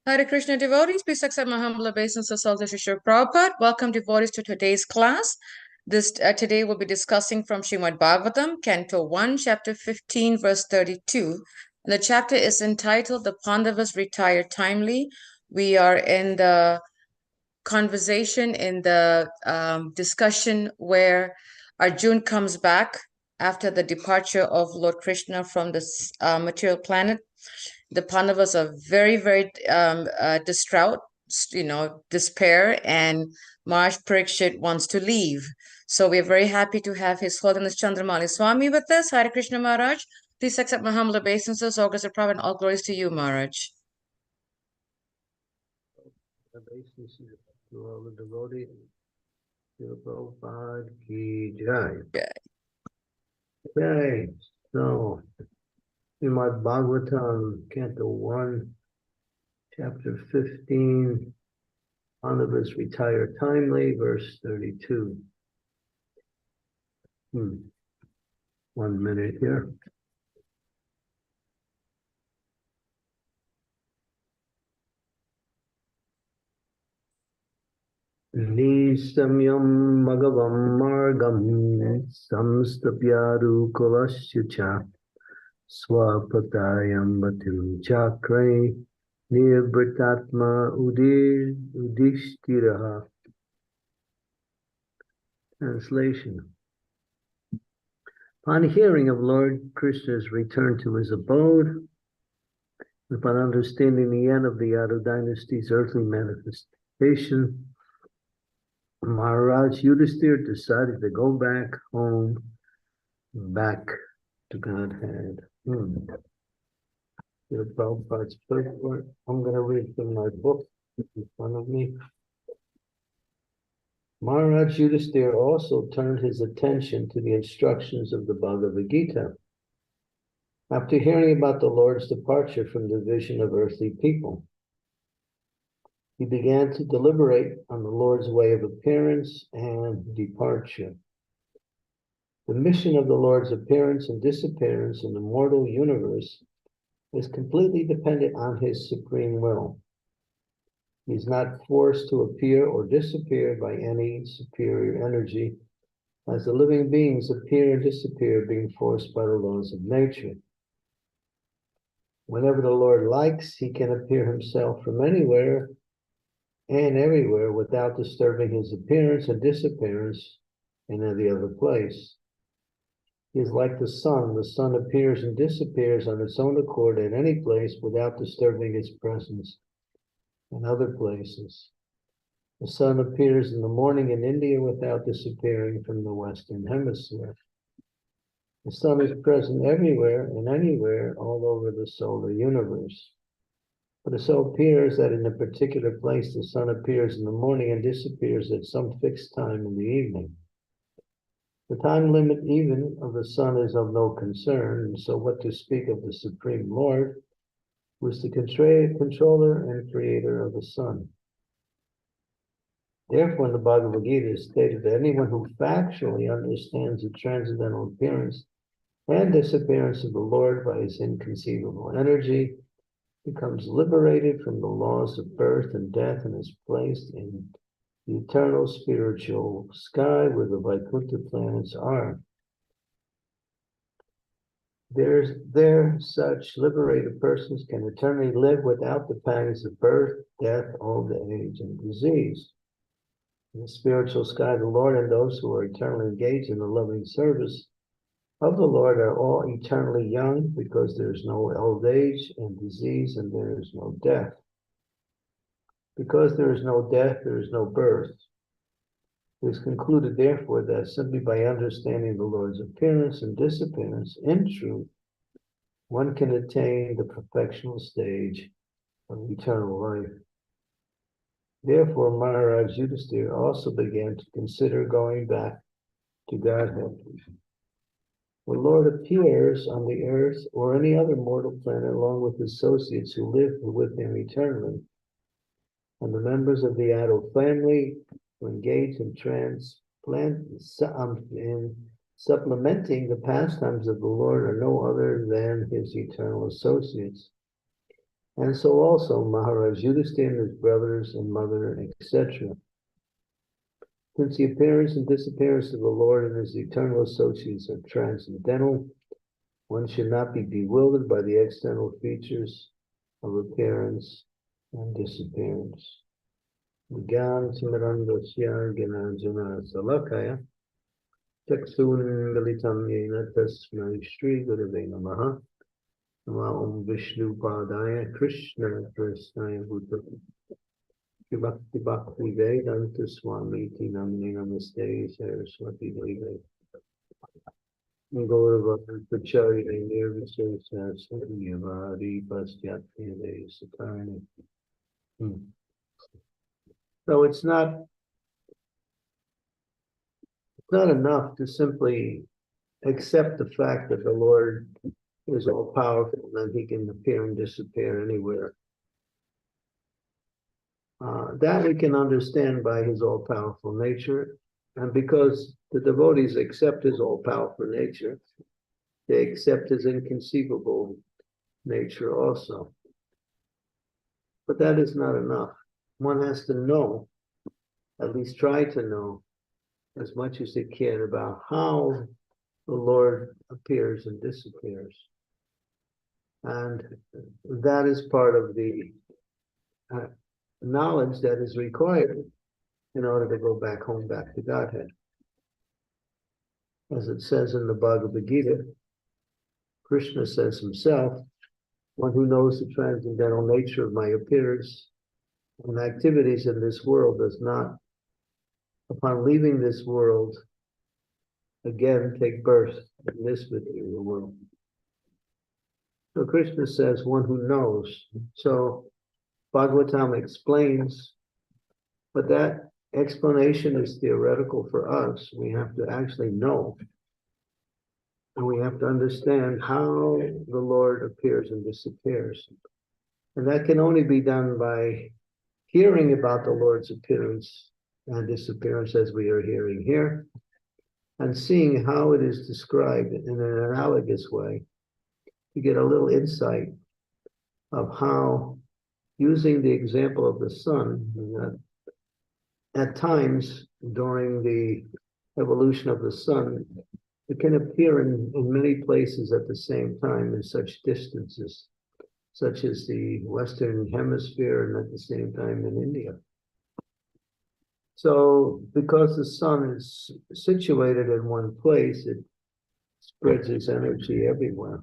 Hare Krishna devotees, please accept my humble obeisance of Sri Prabhupada. Welcome devotees to today's class. Today we'll be discussing from Srimad Bhagavatam, Canto 1, Chapter 15, verse 32. And the chapter is entitled, The Pandavas Retire Timely. We are in the conversation, in the discussion where Arjun comes back after the departure of Lord Krishna from this material planet. The Pandavas are very, very distraught, despair, and Maharaj Parikshit wants to leave. So we're very happy to have His Holiness Candramauli Swami with us. Hare Krishna Maharaj. Please accept my humble obeisances, augurs of Prabhupada, and all glories to you, Maharaj. Obeisances to all the devotees. Prabhupada ki jai. Okay, so Srimad Bhagavatam, Canto 1, Chapter 15, Pandavas retire timely, verse 32. 1 minute here. Nisamyam Bhagavam Margam Samstapyadu Kulasya Swapatayam Batim Chakre Nirbritatma Udishtiraha. Translation. Upon hearing of Lord Krishna's return to his abode, upon understanding the end of the Yadu dynasty's earthly manifestation, Maharaj Yudhisthira decided to go back home, back to Godhead. I'm going to read quoted from my book in front of me. Maharaj Yudhisthira also turned his attention to the instructions of the Bhagavad Gita. After hearing about the Lord's departure from the vision of earthly people, he began to deliberate on the Lord's way of appearance and departure. The mission of the Lord's appearance and disappearance in the mortal universe is completely dependent on his supreme will. He is not forced to appear or disappear by any superior energy, as the living beings appear and disappear being forced by the laws of nature. Whenever the Lord likes, he can appear himself from anywhere and everywhere without disturbing his appearance and disappearance in any other place. He is like the sun. The sun appears and disappears on its own accord at any place without disturbing its presence in other places. The sun appears in the morning in India without disappearing from the Western Hemisphere. The sun is present everywhere and anywhere all over the solar universe. But it so appears that in a particular place the sun appears in the morning and disappears at some fixed time in the evening. The time limit even of the sun is of no concern, and so what to speak of the Supreme Lord, who is the controller and creator of the sun. Therefore, in the Bhagavad Gita is stated that anyone who factually understands the transcendental appearance and disappearance of the Lord by his inconceivable energy becomes liberated from the laws of birth and death and is placed in the eternal spiritual sky where the Vaikuntha planets are. There, such liberated persons can eternally live without the pangs of birth, death, old age, and disease. In the spiritual sky, the Lord and those who are eternally engaged in the loving service of the Lord are all eternally young, because there is no old age and disease, and there is no death. Because there is no death, there is no birth. It is concluded, therefore, that simply by understanding the Lord's appearance and disappearance in truth, one can attain the perfectional stage of eternal life. Therefore, Maharaj Yudhisthira also began to consider going back to Godhead. The Lord appears on the earth or any other mortal planet along with associates who live with him eternally. And the members of the adult family who engage in supplementing the pastimes of the Lord are no other than his eternal associates. And so also Maharaj Yudhisthira and his brothers and mother, etc. Since the appearance and disappearance of the Lord and his eternal associates are transcendental, one should not be bewildered by the external features of appearance and disappearance. Gyan Simarandasya Gyananjana Salakaya Chaksun Galitam Yena Tasmai Shri Gurave Namaha Nama Om Vishnu Padaya Krishna Krishnaya Bhuta Bhakti Bhakti Vedanta Swami Ti Namne Namaste Saraswati Deve Gaurava Pacharya Nirvisesa Satyavadi Pastyatya Sakarni. So it's not enough to simply accept the fact that the Lord is all powerful and he can appear and disappear anywhere. That we can understand by his all-powerful nature, and because the devotees accept his all-powerful nature, they accept his inconceivable nature also. But that is not enough. One has to know, at least try to know, as much as they can about how the Lord appears and disappears. And that is part of the knowledge that is required in order to go back home, back to Godhead. As it says in the Bhagavad Gita, Krishna says himself, one who knows the transcendental nature of my appearance and activities in this world does not, upon leaving this world, again take birth in this material world. So Krishna says one who knows. So Bhagavatam explains, but that explanation is theoretical for us. We have to actually know. And we have to understand how the Lord appears and disappears. And that can only be done by hearing about the Lord's appearance and disappearance as we are hearing here, and seeing how it is described in an analogous way. You get a little insight of how, using the example of the sun, at times during the evolution of the sun, it can appear in many places at the same time in such distances, such as the Western Hemisphere and at the same time in India. So because the sun is situated in one place, it spreads its energy everywhere.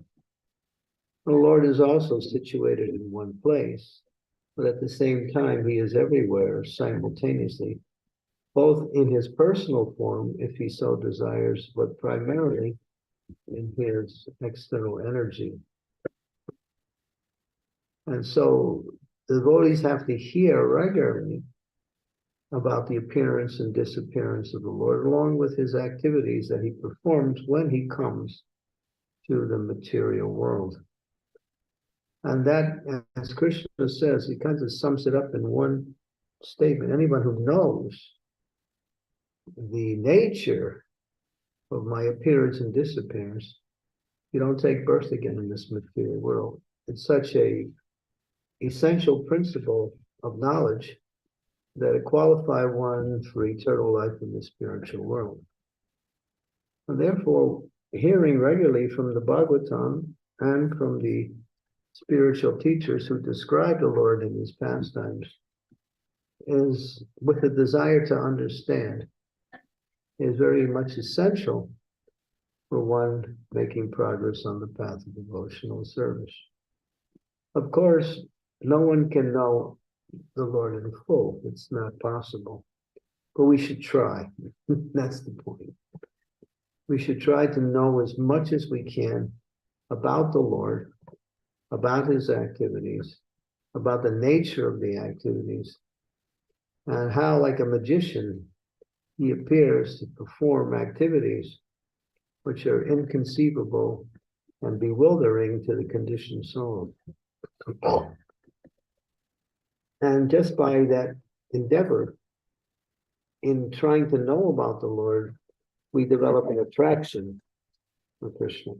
The Lord is also situated in one place, but at the same time, he is everywhere simultaneously, both in his personal form, if he so desires, but primarily in his external energy. And so the devotees have to hear regularly about the appearance and disappearance of the Lord, along with his activities that he performs when he comes to the material world. And that, as Krishna says, he kind of sums it up in one statement. Anyone who knows the nature of my appearance and disappearance, you don't take birth again in this material world. It's such a essential principle of knowledge that it qualifies one for eternal life in the spiritual world. And therefore, hearing regularly from the Bhagavatam and from the spiritual teachers who describe the Lord in his pastimes is, with a desire to understand, is very much essential for one making progress on the path of devotional service. Of course, no one can know the Lord in full. It's not possible. But we should try. That's the point. We should try to know as much as we can about the Lord, about his activities, about the nature of the activities, and how, like a magician, he appears to perform activities which are inconceivable and bewildering to the conditioned soul. And just by that endeavor in trying to know about the Lord, we develop an attraction for Krishna.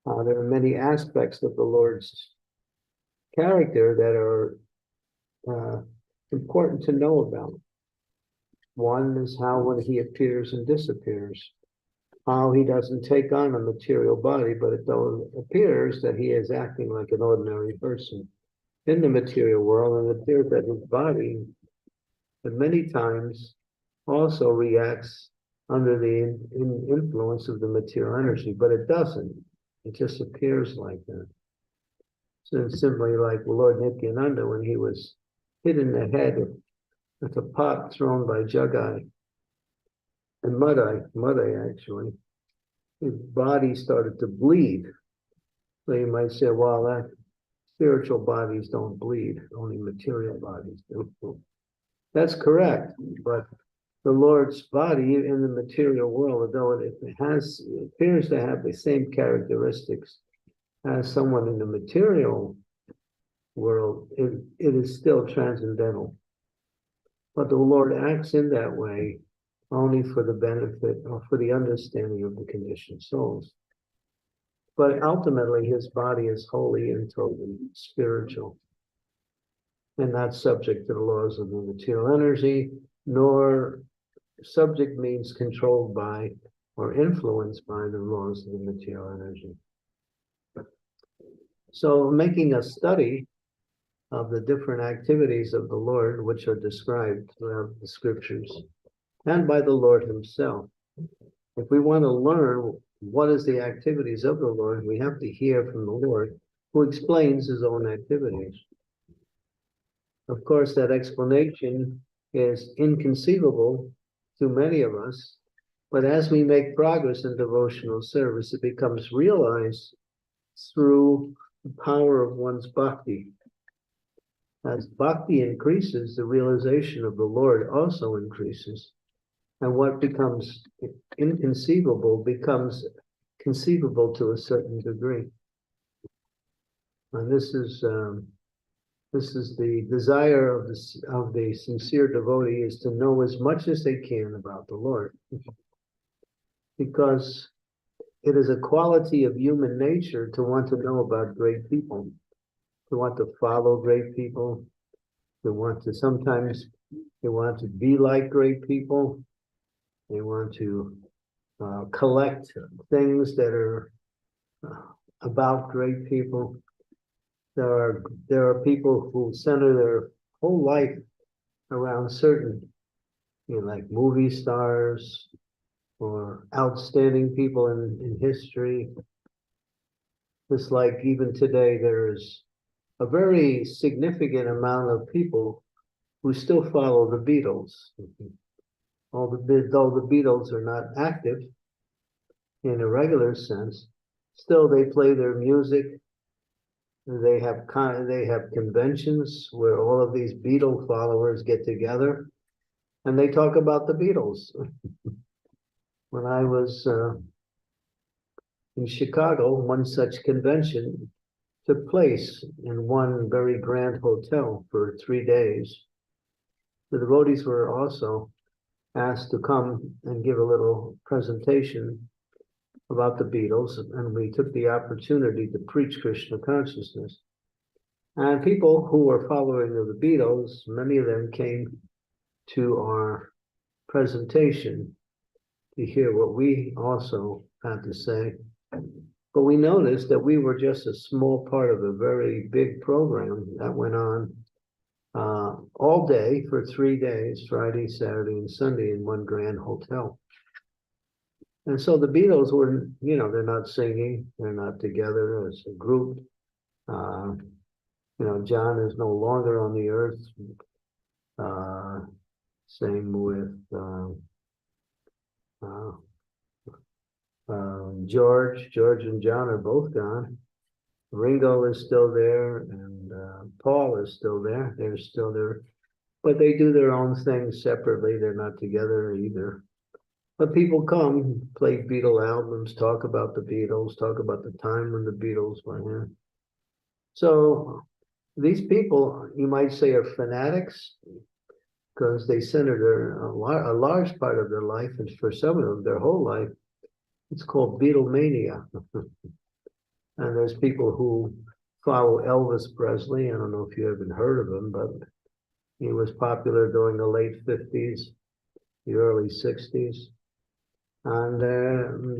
There are many aspects of the Lord's character that are important to know about. One is how when he appears and disappears, how he doesn't take on a material body, but it appears that he is acting like an ordinary person in the material world, and it appears that his body, that many times also reacts under the influence of the material energy, but it doesn't. It just appears like that. So it's simply like Lord Nityananda when he was hit in the head with a pot thrown by Jagai and Madai actually. His body started to bleed. So you might say, well, that spiritual bodies don't bleed, only material bodies do. That's correct, but the Lord's body in the material world, although it appears to have the same characteristics as someone in the material world, it is still transcendental. But the Lord acts in that way only for the benefit or for the understanding of the conditioned souls. But ultimately, his body is wholly and totally spiritual and not subject to the laws of the material energy, nor subject means controlled by or influenced by the laws of the material energy. So making a study of the different activities of the Lord, which are described throughout the scriptures, and by the Lord himself. If we want to learn what is the activities of the Lord, we have to hear from the Lord, who explains his own activities. Of course, that explanation is inconceivable to many of us, but as we make progress in devotional service, it becomes realized through the power of one's bhakti, As bhakti increases, the realization of the Lord also increases. And what becomes inconceivable becomes conceivable to a certain degree. And this is the desire of the sincere devotee, is to know as much as they can about the Lord. Because it is a quality of human nature to want to know about great people, to want to follow great people, to want to sometimes they want to be like great people. They want to collect things that are about great people. There are people who center their whole life around certain, like movie stars or outstanding people in history. Just like even today, there is a very significant amount of people who still follow the Beatles. Though the Beatles are not active in a regular sense, still they play their music. They have conventions where all of these Beatle followers get together and they talk about the Beatles. When I was in Chicago, one such convention took place in one very grand hotel for 3 days. The devotees were also asked to come and give a little presentation about the Beatles, and we took the opportunity to preach Krishna consciousness. And people who were following the Beatles, many of them came to our presentation to hear what we also had to say. But we noticed that we were just a small part of a very big program that went on all day for 3 days, Friday, Saturday, and Sunday, in one grand hotel. And so the Beatles were, they're not singing, they're not together as a group. John is no longer on the earth. Same with George and John are both gone. Ringo is still there, and Paul is still there. They're still there, but they do their own things separately. They're not together either. But people come, play Beatle albums, talk about the Beatles, talk about the time when the Beatles were here. So these people, you might say, are fanatics, because they center a large part of their life, and for some of them, their whole life. It's called Beatlemania. And there's people who follow Elvis Presley. I don't know if you haven't heard of him, but he was popular during the late 50s, the early 60s. And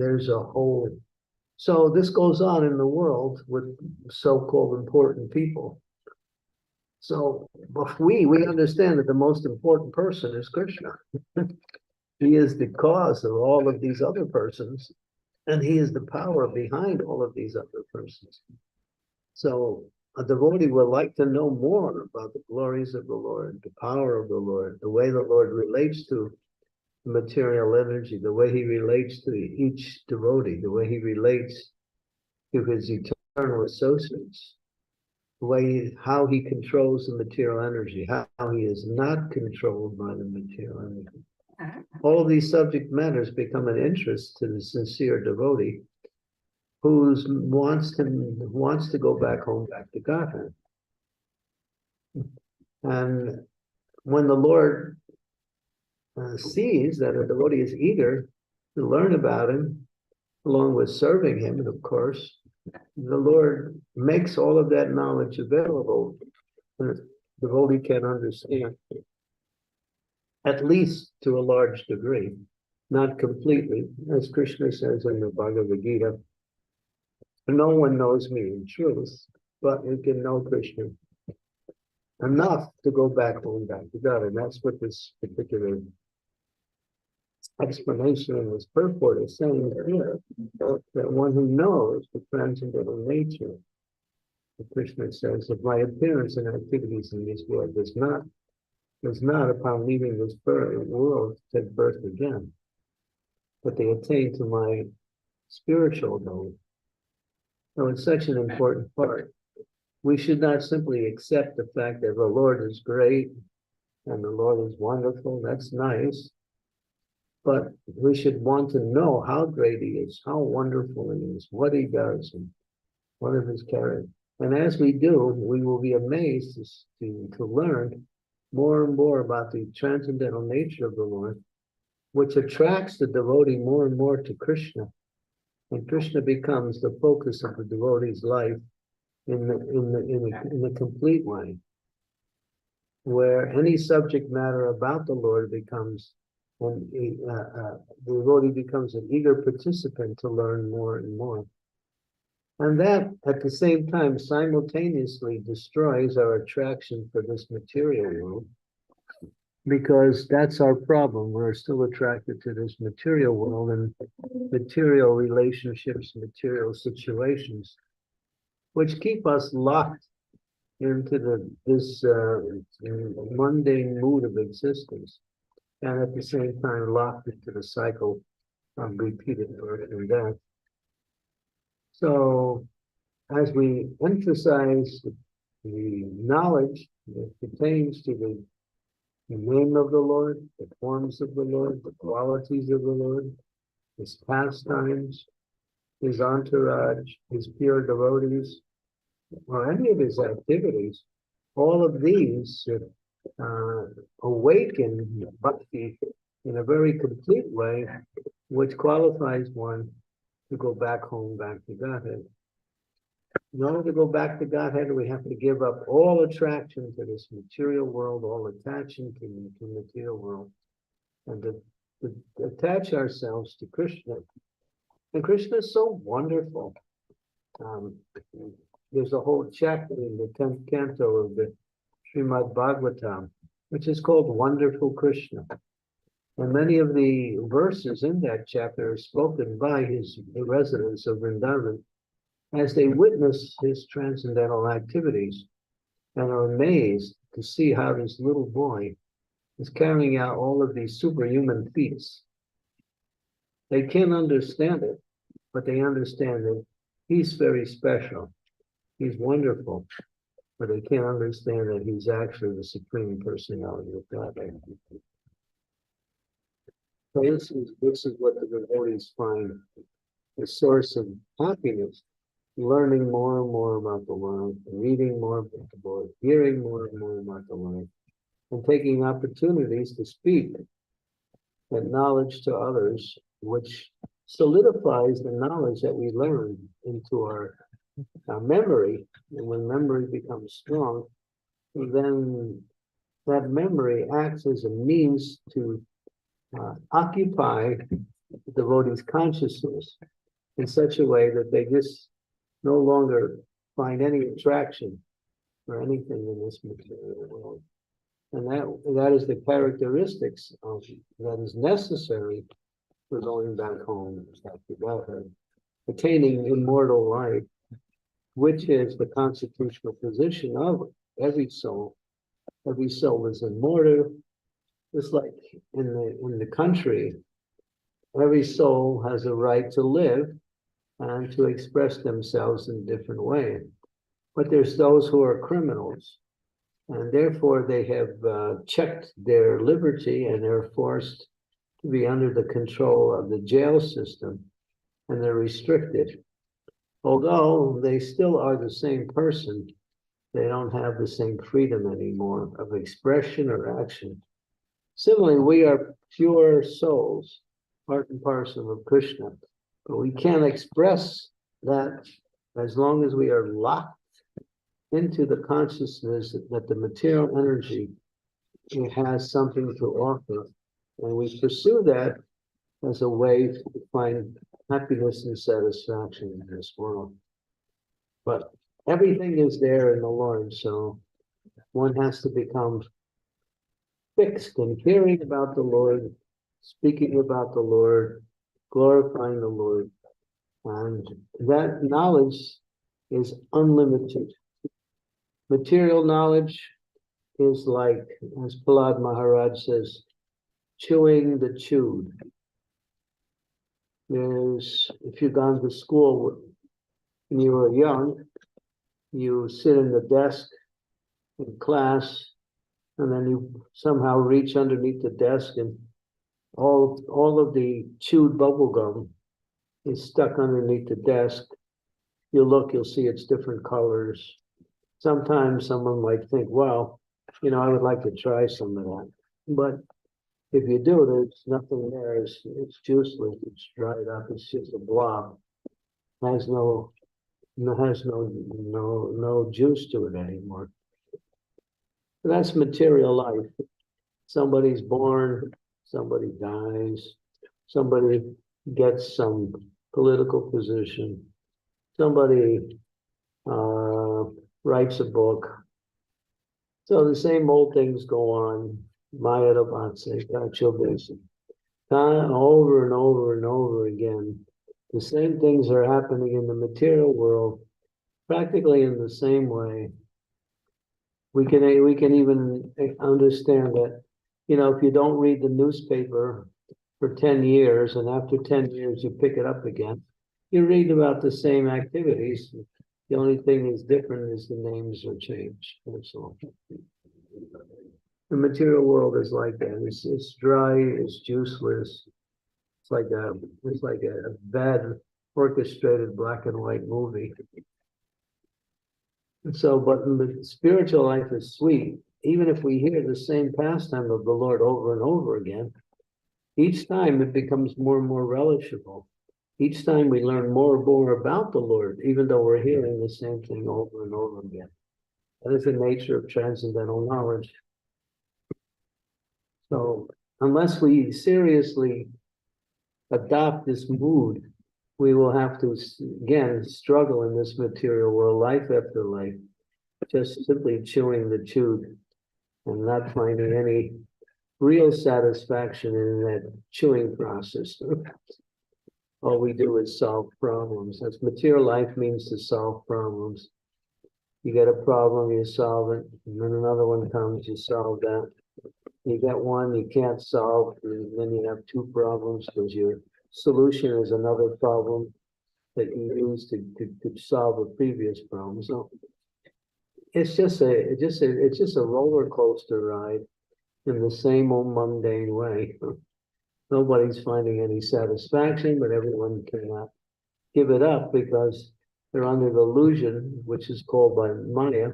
there's a whole... So this goes on in the world with so-called important people. So we understand that the most important person is Krishna. He is the cause of all of these other persons, and he is the power behind all of these other persons. So a devotee would like to know more about the glories of the Lord, the power of the Lord, the way the Lord relates to material energy, the way he relates to each devotee, the way he relates to his eternal associates, the way how he controls the material energy, how he is not controlled by the material energy. All of these subject matters become an interest to the sincere devotee who wants to go back home, back to Godhead. And when the Lord sees that a devotee is eager to learn about him, along with serving him, and of course, the Lord makes all of that knowledge available, and the devotee can understand, at least to a large degree, not completely. As Krishna says in the Bhagavad Gita, no one knows me in truth, but you can know Krishna enough to go back home, back to God. And that's what this particular explanation in this purport is saying here, that one who knows the transcendental nature of Krishna says, if my appearance and activities in this world does not upon leaving this world take birth again, but they attain to my spiritual goal. So it's such an important part. we should not simply accept the fact that the Lord is great and the Lord is wonderful. That's nice. But we should want to know how great he is, how wonderful he is, what he does, and what of his character. And as we do, we will be amazed to learn more and more about the transcendental nature of the Lord, which attracts the devotee more and more to Krishna. And Krishna becomes the focus of the devotee's life in a complete way, where any subject matter about the Lord becomes, the devotee becomes an eager participant to learn more and more. And that, at the same time, simultaneously destroys our attraction for this material world, because that's our problem. We're still attracted to this material world and material relationships, material situations, which keep us locked into this mundane mood of existence, and at the same time locked into the cycle of repeated birth and death. So, as we emphasize the knowledge that pertains to the name of the Lord, the forms of the Lord, the qualities of the Lord, his pastimes, his entourage, his pure devotees, or any of his activities, all of these awaken bhakti in a very complete way, which qualifies one to go back home, back to Godhead. In order to go back to Godhead, we have to give up all attraction to this material world, all attachment to the material world, and to attach ourselves to Krishna. And Krishna is so wonderful. There's a whole chapter in the 10th canto of the Srimad Bhagavatam, which is called Wonderful Krishna. And many of the verses in that chapter are spoken by the residents of Vrindavan as they witness his transcendental activities and are amazed to see how this little boy is carrying out all of these superhuman feats. They can't understand it, but they understand that he's very special. He's wonderful, but they can't understand that he's actually the Supreme Personality of God. So this is what the devotees find the source of happiness, learning more and more about the Lord, reading more about the Lord, hearing more and more about the Lord, and taking opportunities to speak that knowledge to others, which solidifies the knowledge that we learn into our memory. And when memory becomes strong, then that memory acts as a means to occupy the devotee's consciousness in such a way that they just no longer find any attraction for anything in this material world. And that is the characteristics of that is necessary for going back home, back to Godhead, attaining immortal life, which is the constitutional position of every soul. Every soul is immortal. Just like in the country, every soul has a right to live and to express themselves in different ways. But there's those who are criminals, and therefore they have checked their liberty and they're forced to be under the control of the jail system, and they're restricted. Although they still are the same person, they don't have the same freedom anymore of expression or action. Similarly, we are pure souls, part and parcel of Krishna, but we can't express that as long as we are locked into the consciousness that the material energy has something to offer, and we pursue that as a way to find happiness and satisfaction in this world. But everything is there in the Lord, so one has to become fixed in hearing about the Lord, speaking about the Lord, glorifying the Lord, and that knowledge is unlimited. Material knowledge is like, as Prahlad Maharaj says, chewing the chewed. If you've gone to school when you were young, you sit in the desk in class, and then you somehow reach underneath the desk, and all of the chewed bubble gum is stuck underneath the desk. You look, you'll see it's different colors. Sometimes someone might think, well, I would like to try some of that. But if you do, there's nothing there. It's juiceless. It's dried up. It's just a blob. Has no juice to it anymore. That's material life. Somebody's born, somebody dies, somebody gets some political position, somebody writes a book. So the same old things go on. Maya Rabatse, Kachobesi. Over and over and over again. The same things are happening in the material world, practically in the same way. We can even understand that, if you don't read the newspaper for 10 years, and after 10 years you pick it up again, you read about the same activities. The only thing that's different is the names are changed. That's all. The material world is like that. It's dry, it's juiceless. It's like a bad orchestrated black and white movie. And so, but the spiritual life is sweet. Even if we hear the same pastime of the Lord over and over again, each time it becomes more and more relishable. Each time we learn more and more about the Lord, even though we're hearing the same thing over and over again. That is the nature of transcendental knowledge. So unless we seriously adopt this mood, we will have to, again, struggle in this material world, life after life, just simply chewing the chewed and not finding any real satisfaction in that chewing process. All we do is solve problems. That's material life means to solve problems. You get a problem, you solve it, and then another one comes, you solve that. You get one you can't solve, and then you have two problems because your solution is another problem that you use to solve a previous problem. So it's just a roller coaster ride in the same old mundane way. Nobody's finding any satisfaction, but everyone cannot give it up because they're under the illusion, which is called by Maya,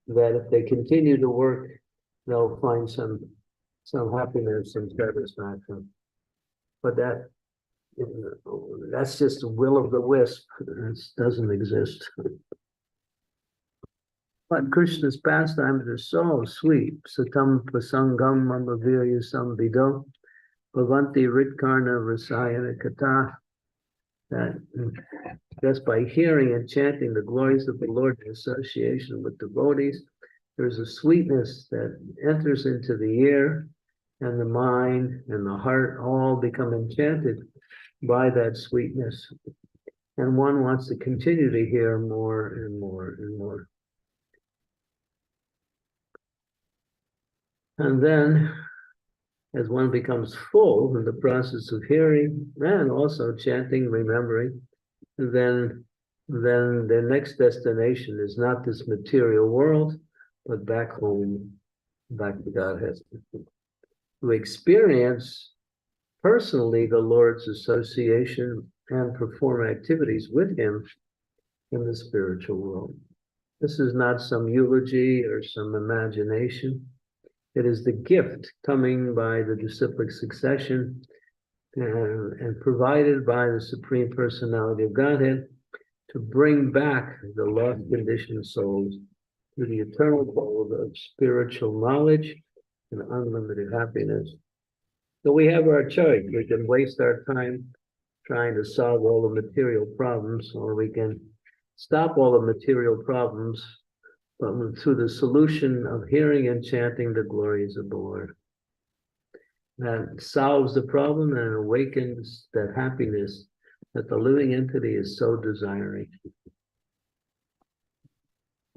that if they continue to work, they'll find some happiness and satisfaction. But that's just the will of the wisp. It doesn't exist. But Krishna's pastimes are so sweet. Satam pasangam mamavirya samvido bhavanti ritkarna rasayana kata. That just by hearing and chanting the glories of the Lord in association with devotees, there's a sweetness that enters into the ear, and the mind and the heart all become enchanted by that sweetness. And one wants to continue to hear more and more and more. And then, as one becomes full in the process of hearing and also chanting, remembering, then their next destination is not this material world, but back home, back to Godhead. We experience personally the Lord's association and perform activities with him in the spiritual world. This is not some eulogy or some imagination. It is the gift coming by the disciplic succession and provided by the Supreme Personality of Godhead to bring back the lost conditioned souls to the eternal goal of spiritual knowledge and unlimited happiness. So we have our choice. We can waste our time trying to solve all the material problems, or we can stop all the material problems through the solution of hearing and chanting the glories of the Lord. That solves the problem and awakens that happiness that the living entity is so desiring.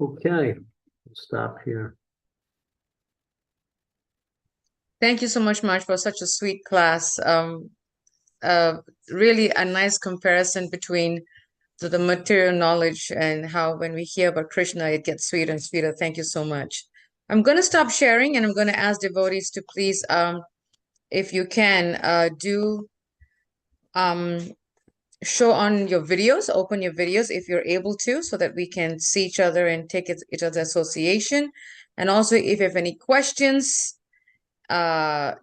Okay, we'll stop here. Thank you so much, Marge, for such a sweet class. Really a nice comparison between So the material knowledge and how when we hear about Krishna, it gets sweeter and sweeter. Thank you so much. I'm going to stop sharing and I'm going to ask devotees to please, if you can, do um, show on your videos, open your videos if you're able to, so that we can see each other and take each other's association. And also, if you have any questions, uh,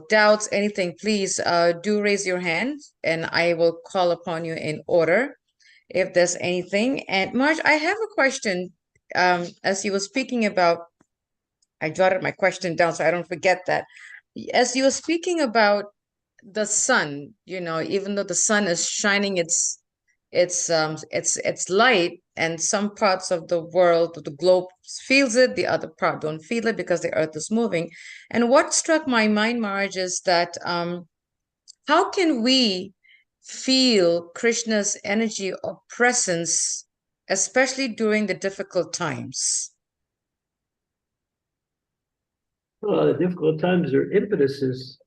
doubts, anything, please do raise your hand and I will call upon you in order if there's anything. And Marge, I have a question. As you were speaking about, I jotted my question down so I don't forget that. As you were speaking about the sun, even though the sun is shining its light, and some parts of the world, the globe feels it, the other part don't feel it because the earth is moving. And what struck my mind, Marge, is that how can we feel Krishna's energy or presence, especially during the difficult times? Well, the difficult times are impetuses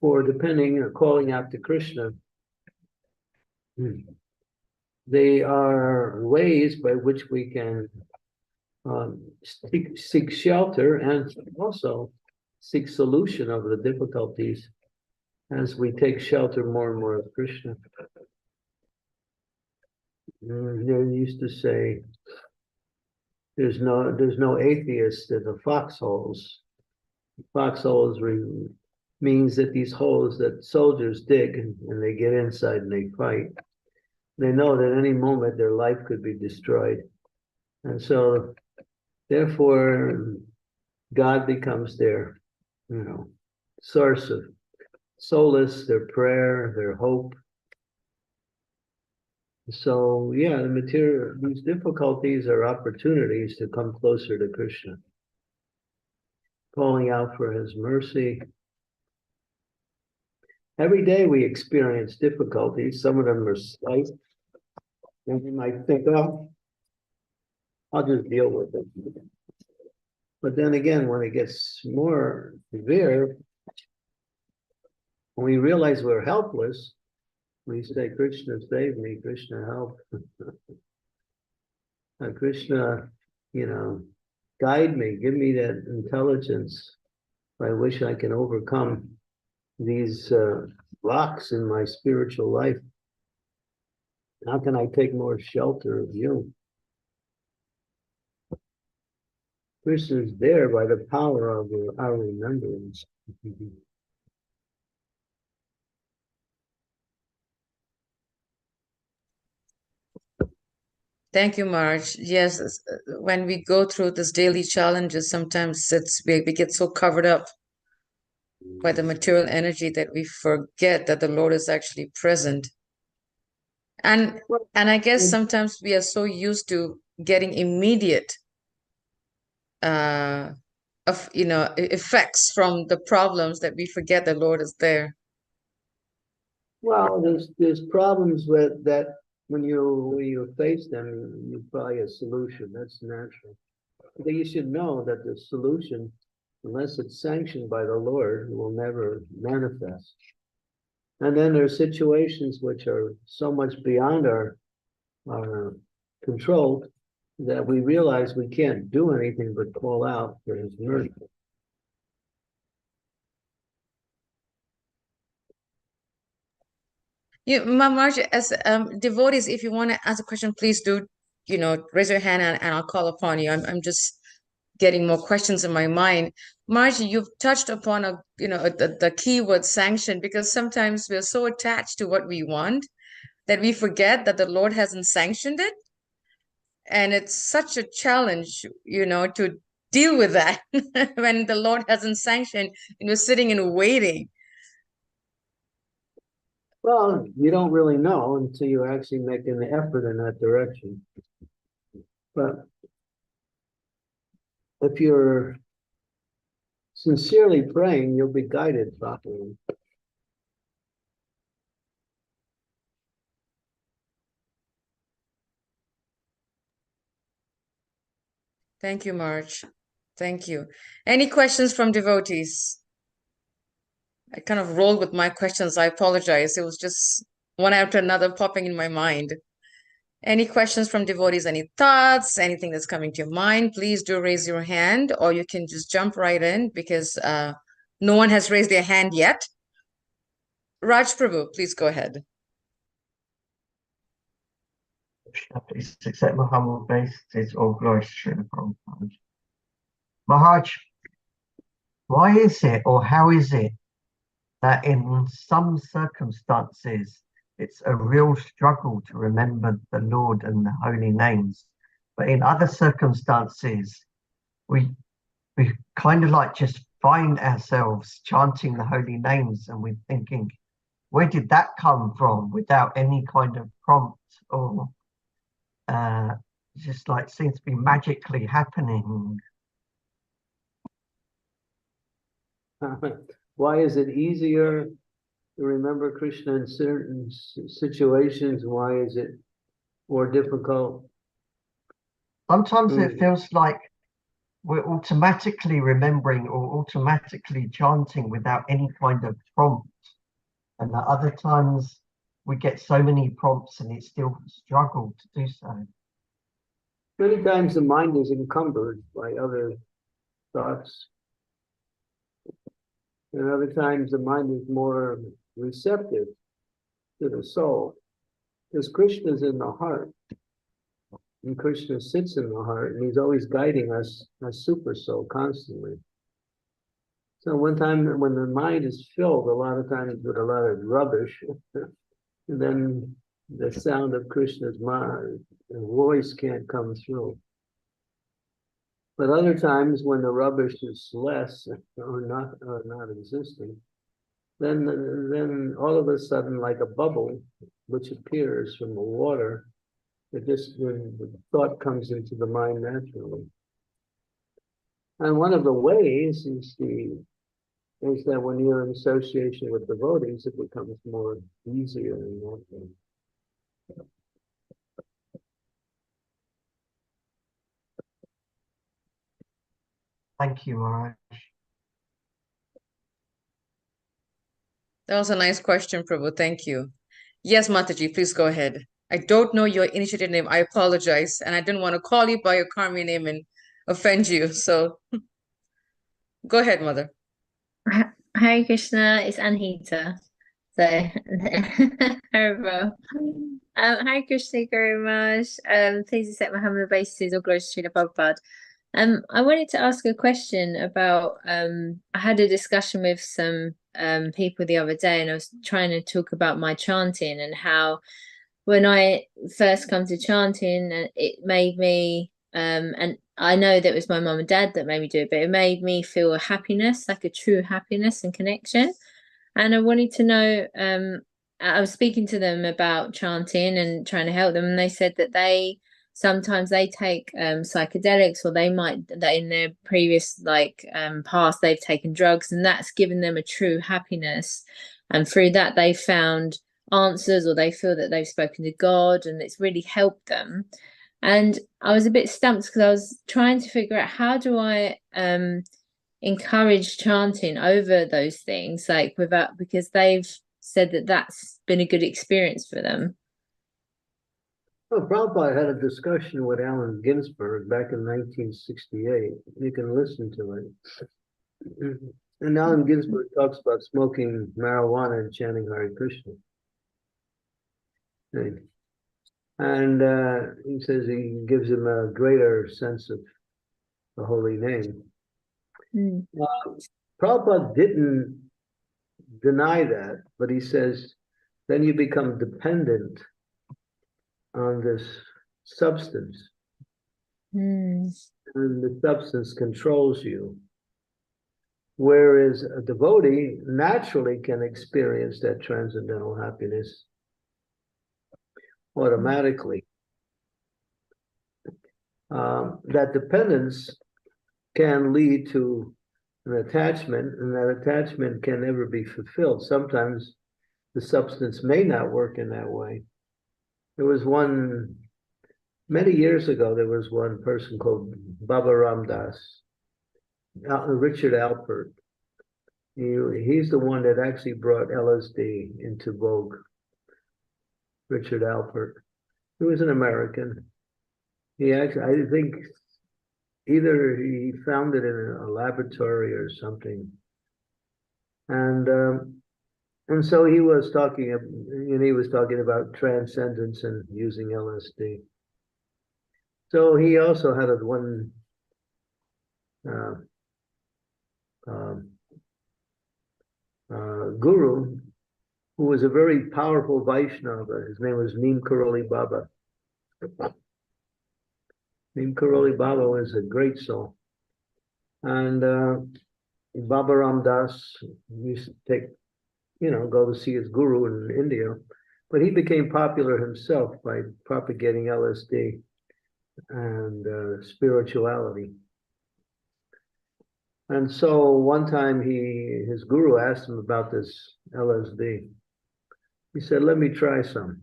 for depending or calling out to Krishna. They are ways by which we can seek shelter and also seek solution of the difficulties as we take shelter more and more of Krishna. They used to say, there's no atheist in the foxholes. Foxholes means that these holes that soldiers dig and they get inside and they fight. They know that any moment their life could be destroyed. And so therefore, God becomes their, source of solace, their prayer, their hope. So yeah, these difficulties are opportunities to come closer to Krishna, calling out for his mercy. Every day we experience difficulties. Some of them are slight, and we might think, oh, I'll just deal with it. But then again, when it gets more severe, when we realize we're helpless, we say, Krishna, save me, Krishna, help. Krishna, guide me, give me that intelligence by which I can overcome these rocks in my spiritual life. How can I take more shelter of you? Krishna is there by the power of our remembrance. Thank you, Marge. Yes, when we go through this daily challenges, sometimes we get so covered up by the material energy that we forget that the Lord is actually present. And I guess sometimes we are so used to getting immediate effects from the problems that we forget the Lord is there. Well, there's problems with that when you face them, you find a solution. That's natural. But you should know that the solution, unless it's sanctioned by the Lord, will never manifest. And then there are situations which are so much beyond our control that we realize we can't do anything but call out for his mercy. Marge, as devotees, if you want to ask a question, please do, raise your hand and I'll call upon you. I'm just getting more questions in my mind. Marge, you've touched upon the keyword sanction, because sometimes we're so attached to what we want that we forget that the Lord hasn't sanctioned it. And it's such a challenge, to deal with that when the Lord hasn't sanctioned and we're sitting and waiting. Well, you don't really know until you actually make an effort in that direction. But if you're sincerely praying, you'll be guided properly. Thank you, Marge. Thank you. Any questions from devotees? I kind of rolled with my questions. I apologize. It was just one after another popping in my mind. Any questions from devotees? Any thoughts? Anything that's coming to your mind? Please do raise your hand, or you can just jump right in because no one has raised their hand yet. Raj Prabhu, please go ahead. Please accept my humble obeisances, all glory to Srila Prabhupada. Maharaj, why is it, or how is it, that in some circumstances it's a real struggle to remember the Lord and the holy names, but in other circumstances we kind of like just find ourselves chanting the holy names and we're thinking, where did that come from, without any kind of prompt, or just like seems to be magically happening? Why is it easier to remember Krishna in certain situations? Why is it more difficult? Sometimes it feels like we're automatically remembering or automatically chanting without any kind of prompt. And at other times we get so many prompts and it's still a struggle to do so. Many times the mind is encumbered by other thoughts. And other times the mind is more receptive to the soul. Because Krishna is in the heart. And Krishna sits in the heart, and he's always guiding us as super soul constantly. So one time when the mind is filled a lot of times with a lot of rubbish, and then the sound of Krishna's voice can't come through. But other times when the rubbish is less or not existing, then all of a sudden, like a bubble which appears from the water, when the thought comes into the mind naturally. And one of the ways is that when you're in association with devotees, it becomes more easier and more. Thank you, Maharaj. That was a nice question, Prabhu. Thank you. Yes, Mataji, please go ahead. I don't know your initiative name. I apologize. And I didn't want to call you by your karmi name and offend you. So go ahead, Mother. Hare Krishna, it's Anhita. So, Haribo. Hare Krishna very much. Please accept my humble obeisances, or glory to Srila Prabhupada. I wanted to ask a question about, I had a discussion with some people the other day, and I was trying to talk about my chanting and how when I first come to chanting, it made me, and I know that it was my mum and dad that made me do it, but it made me feel a happiness, like a true happiness and connection. And I wanted to know, I was speaking to them about chanting and trying to help them, and they said that sometimes they take psychedelics, or that in their previous past they've taken drugs, and that's given them a true happiness, and through that they found answers, or they feel that they've spoken to God, and it's really helped them. And I was a bit stumped because I was trying to figure out, how do I encourage chanting over those things, because they've said that that's been a good experience for them. Well, Prabhupada had a discussion with Allen Ginsberg back in 1968. You can listen to it. And Allen Ginsberg talks about smoking marijuana and chanting Hare Krishna. And he says he gives him a greater sense of the holy name. Prabhupada didn't deny that, but he says, then you become dependent on this substance. And the substance controls you. Whereas a devotee naturally can experience that transcendental happiness automatically. That dependence can lead to an attachment, and that attachment can never be fulfilled. Sometimes the substance may not work in that way. There was many years ago, there was one person called Baba Ramdas, Richard Alpert. He's the one that actually brought LSD into vogue, Richard Alpert. He was an American. He actually, I think, either he found it in a laboratory or something, and so he was talking, and he was talking about transcendence and using LSD. So he also had one guru who was a very powerful Vaishnava. His name was Neem Karoli Baba. Neem Karoli Baba was a great soul. And Baba Ram Das used to take, go to see his guru in India. But he became popular himself by propagating LSD and spirituality. And so one time his guru asked him about this LSD. He said, "Let me try some."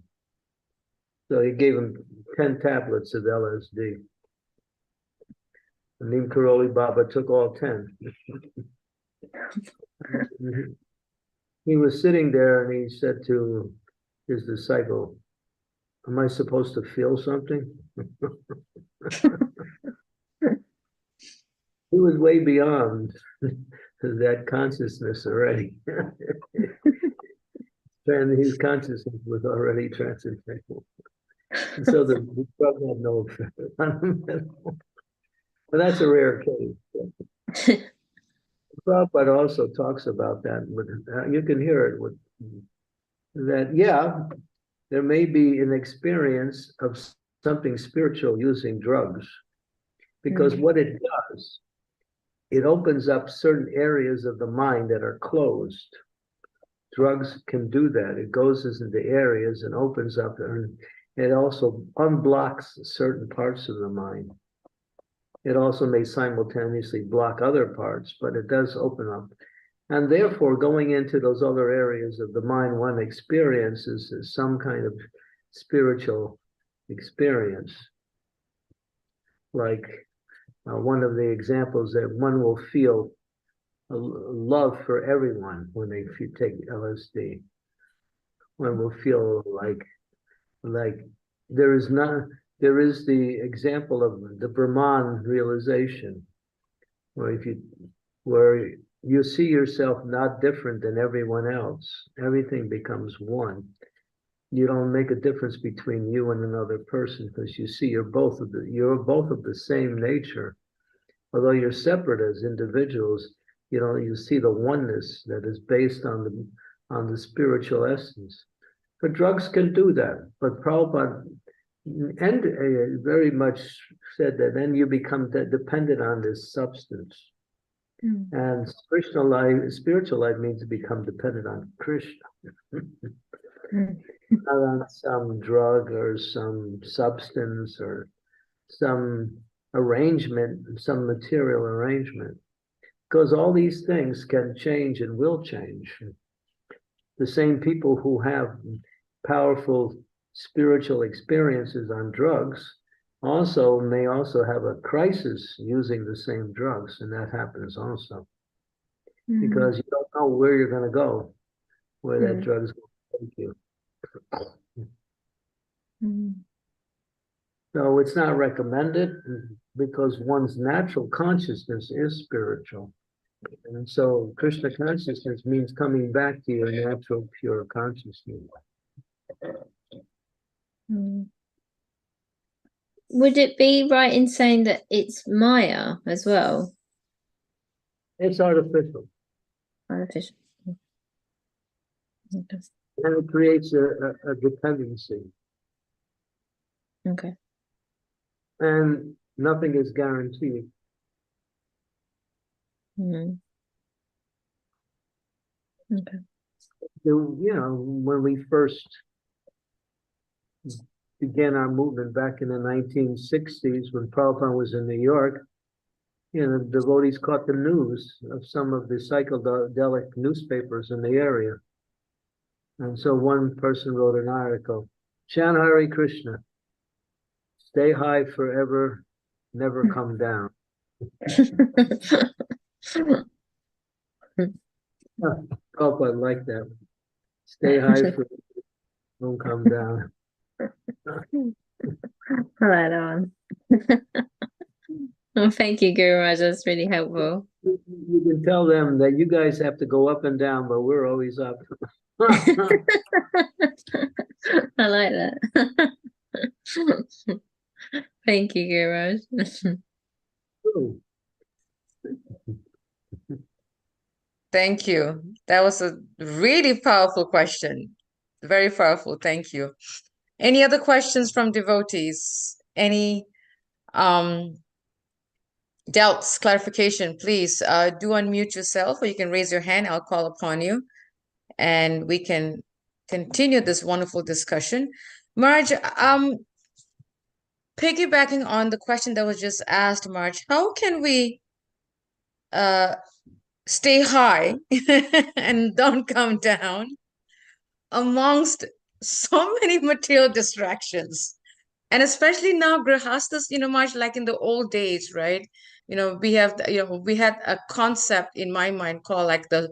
So he gave him 10 tablets of LSD. And Neem Karoli Baba took all 10. He was sitting there and he said to his disciple, "Am I supposed to feel something?" He was way beyond that consciousness already. And his consciousness was already transcendental. And so the drug had no effect on him. But that's a rare case. Prabhupada also talks about that. You can hear it with that, yeah, there may be an experience of something spiritual using drugs, because what it does, it opens up certain areas of the mind that are closed. Drugs can do that. It goes into areas and opens up, and it also unblocks certain parts of the mind. It also may simultaneously block other parts, but it does open up. And therefore, going into those other areas of the mind, one experiences some kind of spiritual experience. Like one of the examples that one will feel a love for everyone when they take LSD. One will feel like there is the example of the Brahman realization, where you see yourself not different than everyone else. Everything becomes one. You don't make a difference between you and another person, because you see you're both of the same nature. Although you're separate as individuals, you see the oneness that is based on the spiritual essence. But drugs can do that. But Prabhupada very much said that then you become dependent on this substance. And spiritual life means to become dependent on Krishna. Not on some drug or some substance or some arrangement, some material arrangement. Because all these things can change and will change. The same people who have powerful spiritual experiences on drugs may also have a crisis using the same drugs, and that happens also. Because you don't know where you're going to go, where that drug is going to take you. So it's not recommended, because one's natural consciousness is spiritual. And so Krishna consciousness means coming back to your natural, pure consciousness. Would it be right in saying that it's Maya as well? It's artificial. Artificial. Okay. And it creates a dependency. Okay. And nothing is guaranteed. Okay. When we first began our movement back in the 1960s, when Prabhupada was in New York, devotees caught the news of some of the psychedelic newspapers in the area. And so one person wrote an article, "Chant Hare Krishna, stay high forever, never come down." Prabhupada liked that. Stay high forever, don't come down. Right on. Well, thank you, Guru Raj. That's really helpful. You can tell them that you guys have to go up and down, but we're always up. I like that. Thank you, Guru Raj. Thank you. That was a really powerful question. Very powerful. Thank you. Any other questions from devotees? Any doubts, clarification? Please do unmute yourself, or you can raise your hand. I'll call upon you, and we can continue this wonderful discussion. Marge, piggybacking on the question that was just asked, Marge, how can we stay high and don't come down amongst so many material distractions? And especially now, grihastas, much like in the old days, right? We have, we had a concept in my mind called like the,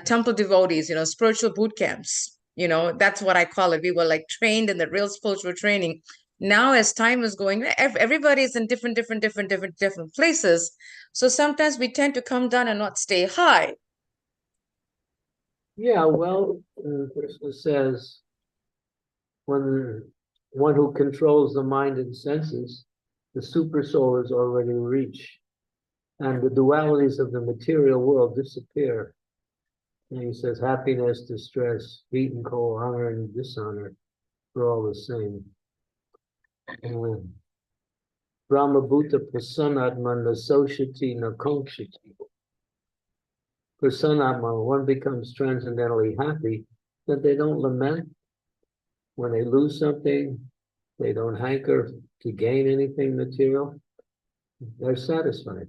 temple devotees, spiritual boot camps. That's what I call it. We were like trained in the real spiritual training. Now, as time is going, everybody's in different places. So sometimes we tend to come down and not stay high. Yeah, well, Krishna says, when one who controls the mind and senses, the super soul is already reached, and the dualities of the material world disappear. And he says, happiness, distress, heat and cold, honor and dishonor, are all the same. Brahma Bhuta Prasanatma Nasoshati Nakongshati. Prasanatma, one becomes transcendently happy, that they don't lament when they lose something, they don't hanker to gain anything material, they're satisfied.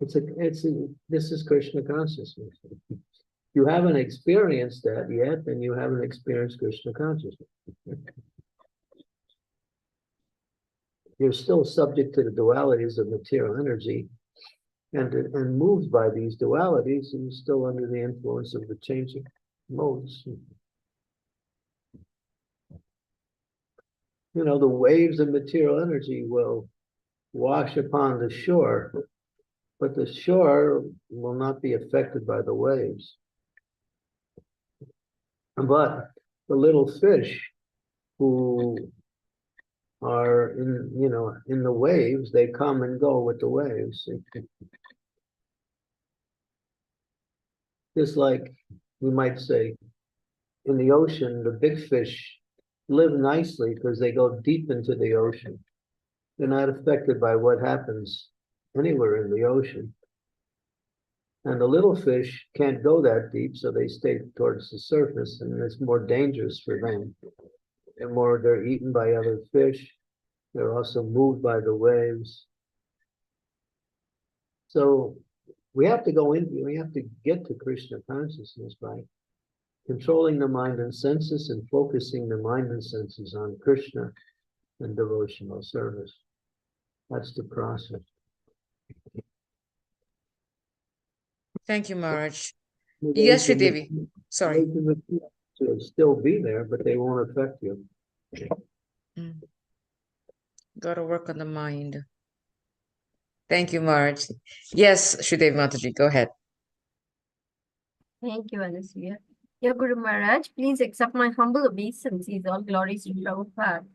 This is Krishna consciousness. You haven't experienced that yet, and you haven't experienced Krishna consciousness. You're still subject to the dualities of material energy, and moved by these dualities, and still under the influence of the changing modes. The waves of material energy will wash upon the shore, but the shore will not be affected by the waves. But the little fish who are in the waves, they come and go with the waves. Just like we might say, in the ocean, the big fish live nicely because they go deep into the ocean. They're not affected by what happens anywhere in the ocean. And the little fish can't go that deep, so they stay towards the surface, and it's more dangerous for them. They're eaten by other fish. They're also moved by the waves. So we have to get to Krishna consciousness by controlling the mind and senses and focusing the mind and senses on Krishna and devotional service. That's the process. Thank you, Maharaj. Yes, Sridevi. Sorry. To still be there, but they won't affect you. Got to work on the mind. Thank you, Maharaj. Yes, Sridevi Mataji, go ahead. Thank you, Anasuya. Dear Guru Maharaj, please accept my humble obeisances. All glories to Prabhupada.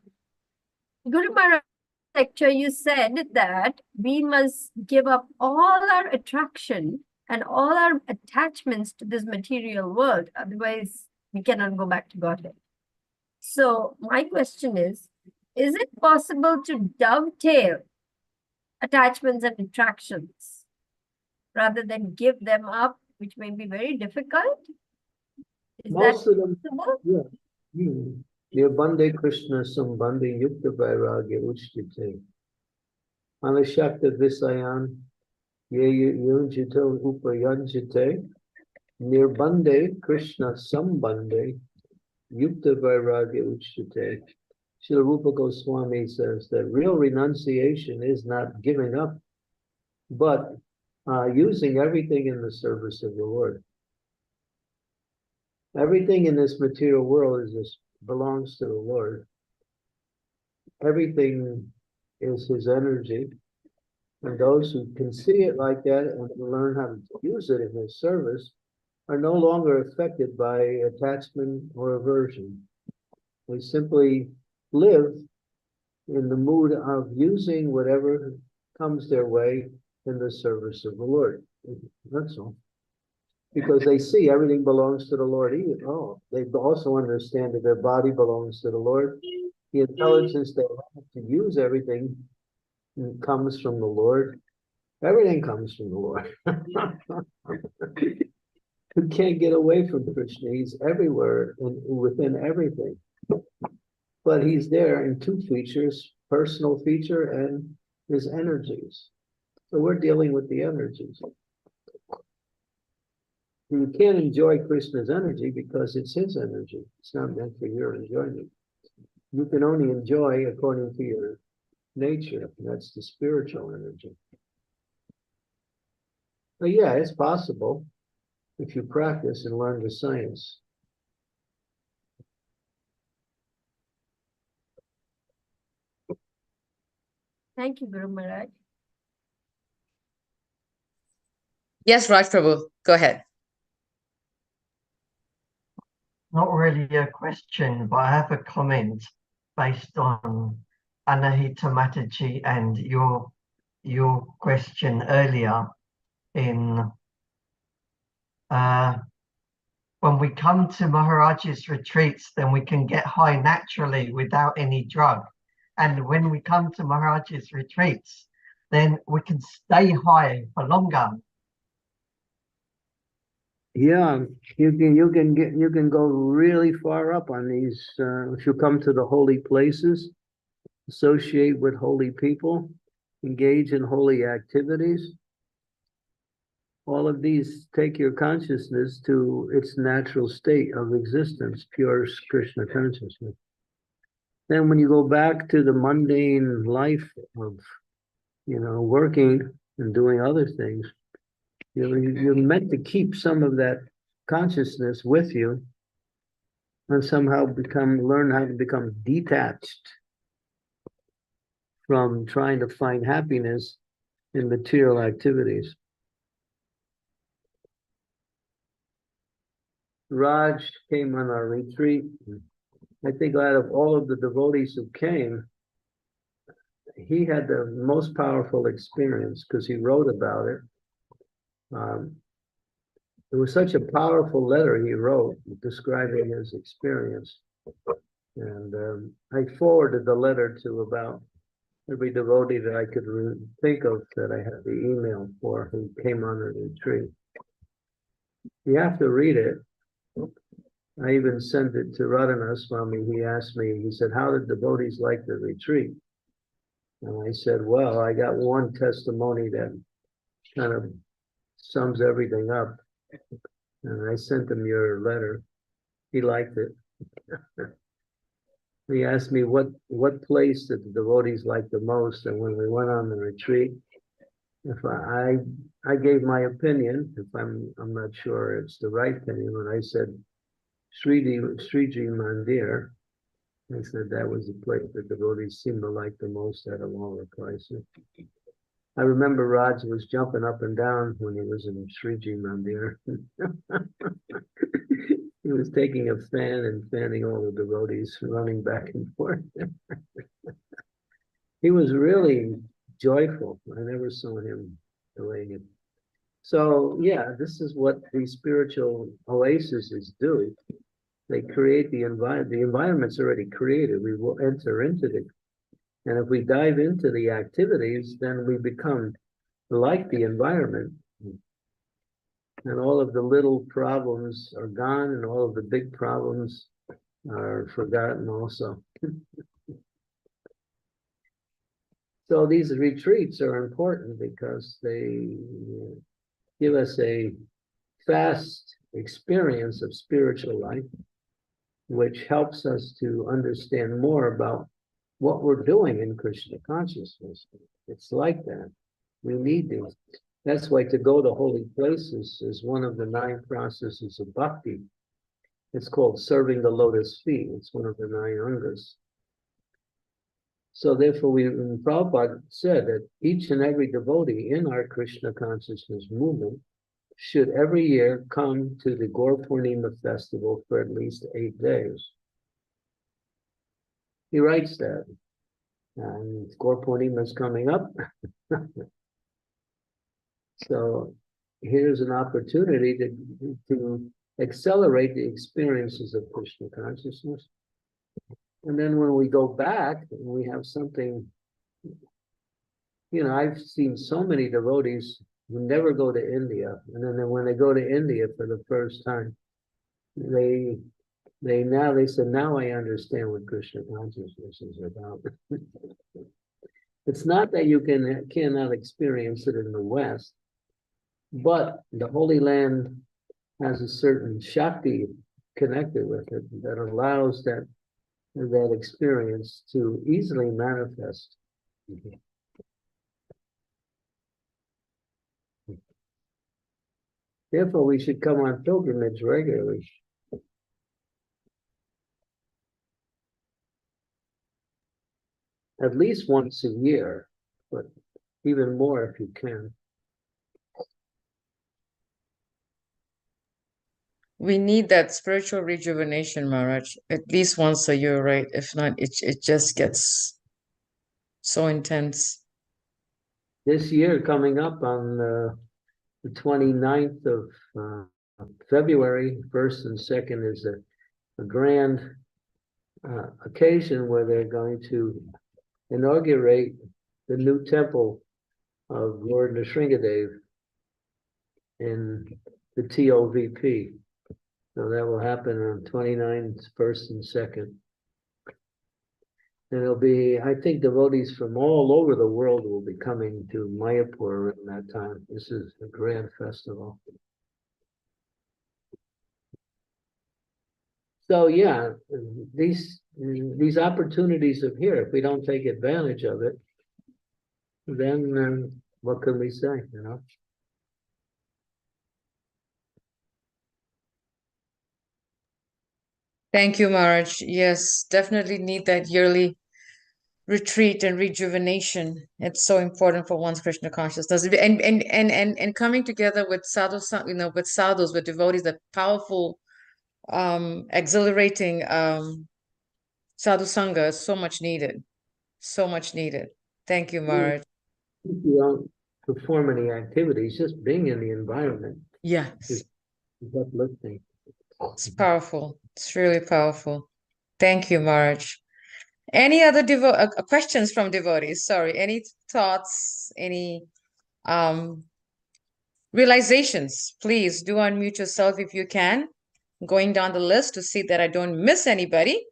Guru Maharaj, lecture, you said that we must give up all our attraction and all our attachments to this material world. Otherwise, we cannot go back to Godhead. So my question is it possible to dovetail attachments and attractions rather than give them up, which may be very difficult? Is Most that of them, possible? yeah. Nirbandhe Krishna Sambandhi Yukta Vairagya Uchtite. Anashakta Visayan Ye Yunjito Upayanjite. Nirbandhe Krishna Sambandhi Yukta Vairagya Uchtite. Srila Rupa Goswami says that real renunciation is not giving up, but using everything in the service of the Lord. Everything in this material world belongs to the Lord. Everything is his energy. And those who can see it like that and learn how to use it in his service are no longer affected by attachment or aversion. They simply live in the mood of using whatever comes their way in the service of the Lord. That's all. Because they see everything belongs to the Lord. They also understand that their body belongs to the Lord. The intelligence they have to use everything comes from the Lord. Everything comes from the Lord. You can't get away from Krishna. He's everywhere and within everything. But he's there in two features, personal feature and his energies. So we're dealing with the energies. You can't enjoy Krishna's energy because it's his energy. It's not meant for your enjoyment. You can only enjoy according to your nature. That's the spiritual energy. But yeah, it's possible if you practice and learn the science. Thank you, Guru Maharaj. Yes, Raj Prabhu, go ahead. Not really a question, but I have a comment based on Anahita Mataji and your question earlier in when we come to Maharaj's retreats, then we can get high naturally without any drug. And when we come to Maharaj's retreats, then we can stay high for longer. Yeah, you can go really far up on these if you come to the holy places, associate with holy people, engage in holy activities. All of these take your consciousness to its natural state of existence, pure Krishna consciousness. Then when you go back to the mundane life of, working and doing other things, you're meant to keep some of that consciousness with you and somehow learn how to become detached from trying to find happiness in material activities. Raj came on our retreat. I think out of all of the devotees who came, he had the most powerful experience because he wrote about it. It was such a powerful letter he wrote describing his experience. And I forwarded the letter to about every devotee that I could think of that I had the email for who came on the retreat. You have to read it. I even sent it to Radhanath Swami. He asked me, he said, how did devotees like the retreat? And I said, well, I got one testimony that kind of sums everything up. And I sent him your letter. He liked it. He asked me what place did the devotees like the most. And when we went on the retreat, if I gave my opinion, if I'm not sure it's the right opinion, when I said Sriji Mandir, I said that was the place that the devotees seemed to like the most out of all the places. I remember Raj was jumping up and down when he was in Sriji Mandir. He was taking a fan and fanning all the devotees, running back and forth. He was really joyful. I never saw him doing it. So yeah, this is what these spiritual oases do. They create the environment. The environment's already created. We will enter into it. And if we dive into the activities, then we become like the environment. And all of the little problems are gone and all of the big problems are forgotten also. So these retreats are important because they give us a fast experience of spiritual life, which helps us to understand more about what we're doing in Krishna consciousness. It's like that. We need these. That's why to go to holy places is one of the 9 processes of bhakti. It's called serving the lotus feet. It's one of the 9 angas. So therefore, Prabhupada said that each and every devotee in our Krishna consciousness movement should every year come to the Gaur Purnima festival for at least 8 days. He writes that. And Gaur Purnima is coming up. So here's an opportunity to accelerate the experiences of Krishna consciousness. And then when we go back and we have something, I've seen so many devotees who never go to India. And then when they go to India for the first time, they said, now I understand what Krishna consciousness is about. It's not that you cannot experience it in the West, but the Holy Land has a certain Shakti connected with it that allows that experience to easily manifest. Therefore, we should come on pilgrimage regularly. At least once a year, but even more if you can. We need that spiritual rejuvenation, Maharaj, at least once a year, right? If not, it just gets so intense. This year, coming up on the 29th of February, 1st and 2nd is a grand occasion where they're going to inaugurate the new temple of Lord Nrsingadev in the TOVP. So that will happen on 29th, 1st and 2nd. And it'll be, I think devotees from all over the world will be coming to Mayapur at that time. This is a grand festival. So yeah, these opportunities are here. If we don't take advantage of it, then what can we say, Thank you, Maharaj. Yes, definitely need that yearly retreat and rejuvenation. It's so important for one's Krishna consciousness. And coming together with sadhus, with sadhus, with devotees, that powerful, exhilarating sadhu sangha is so much needed. So much needed. Thank you, Maharaj. If you don't perform any activities, just being in the environment Yes. is uplifting. It's powerful. It's really powerful. Thank you, Maharaj. Any other questions from devotees? Sorry, any thoughts, any realizations? Please do unmute yourself if you can. I'm going down the list to see that I don't miss anybody.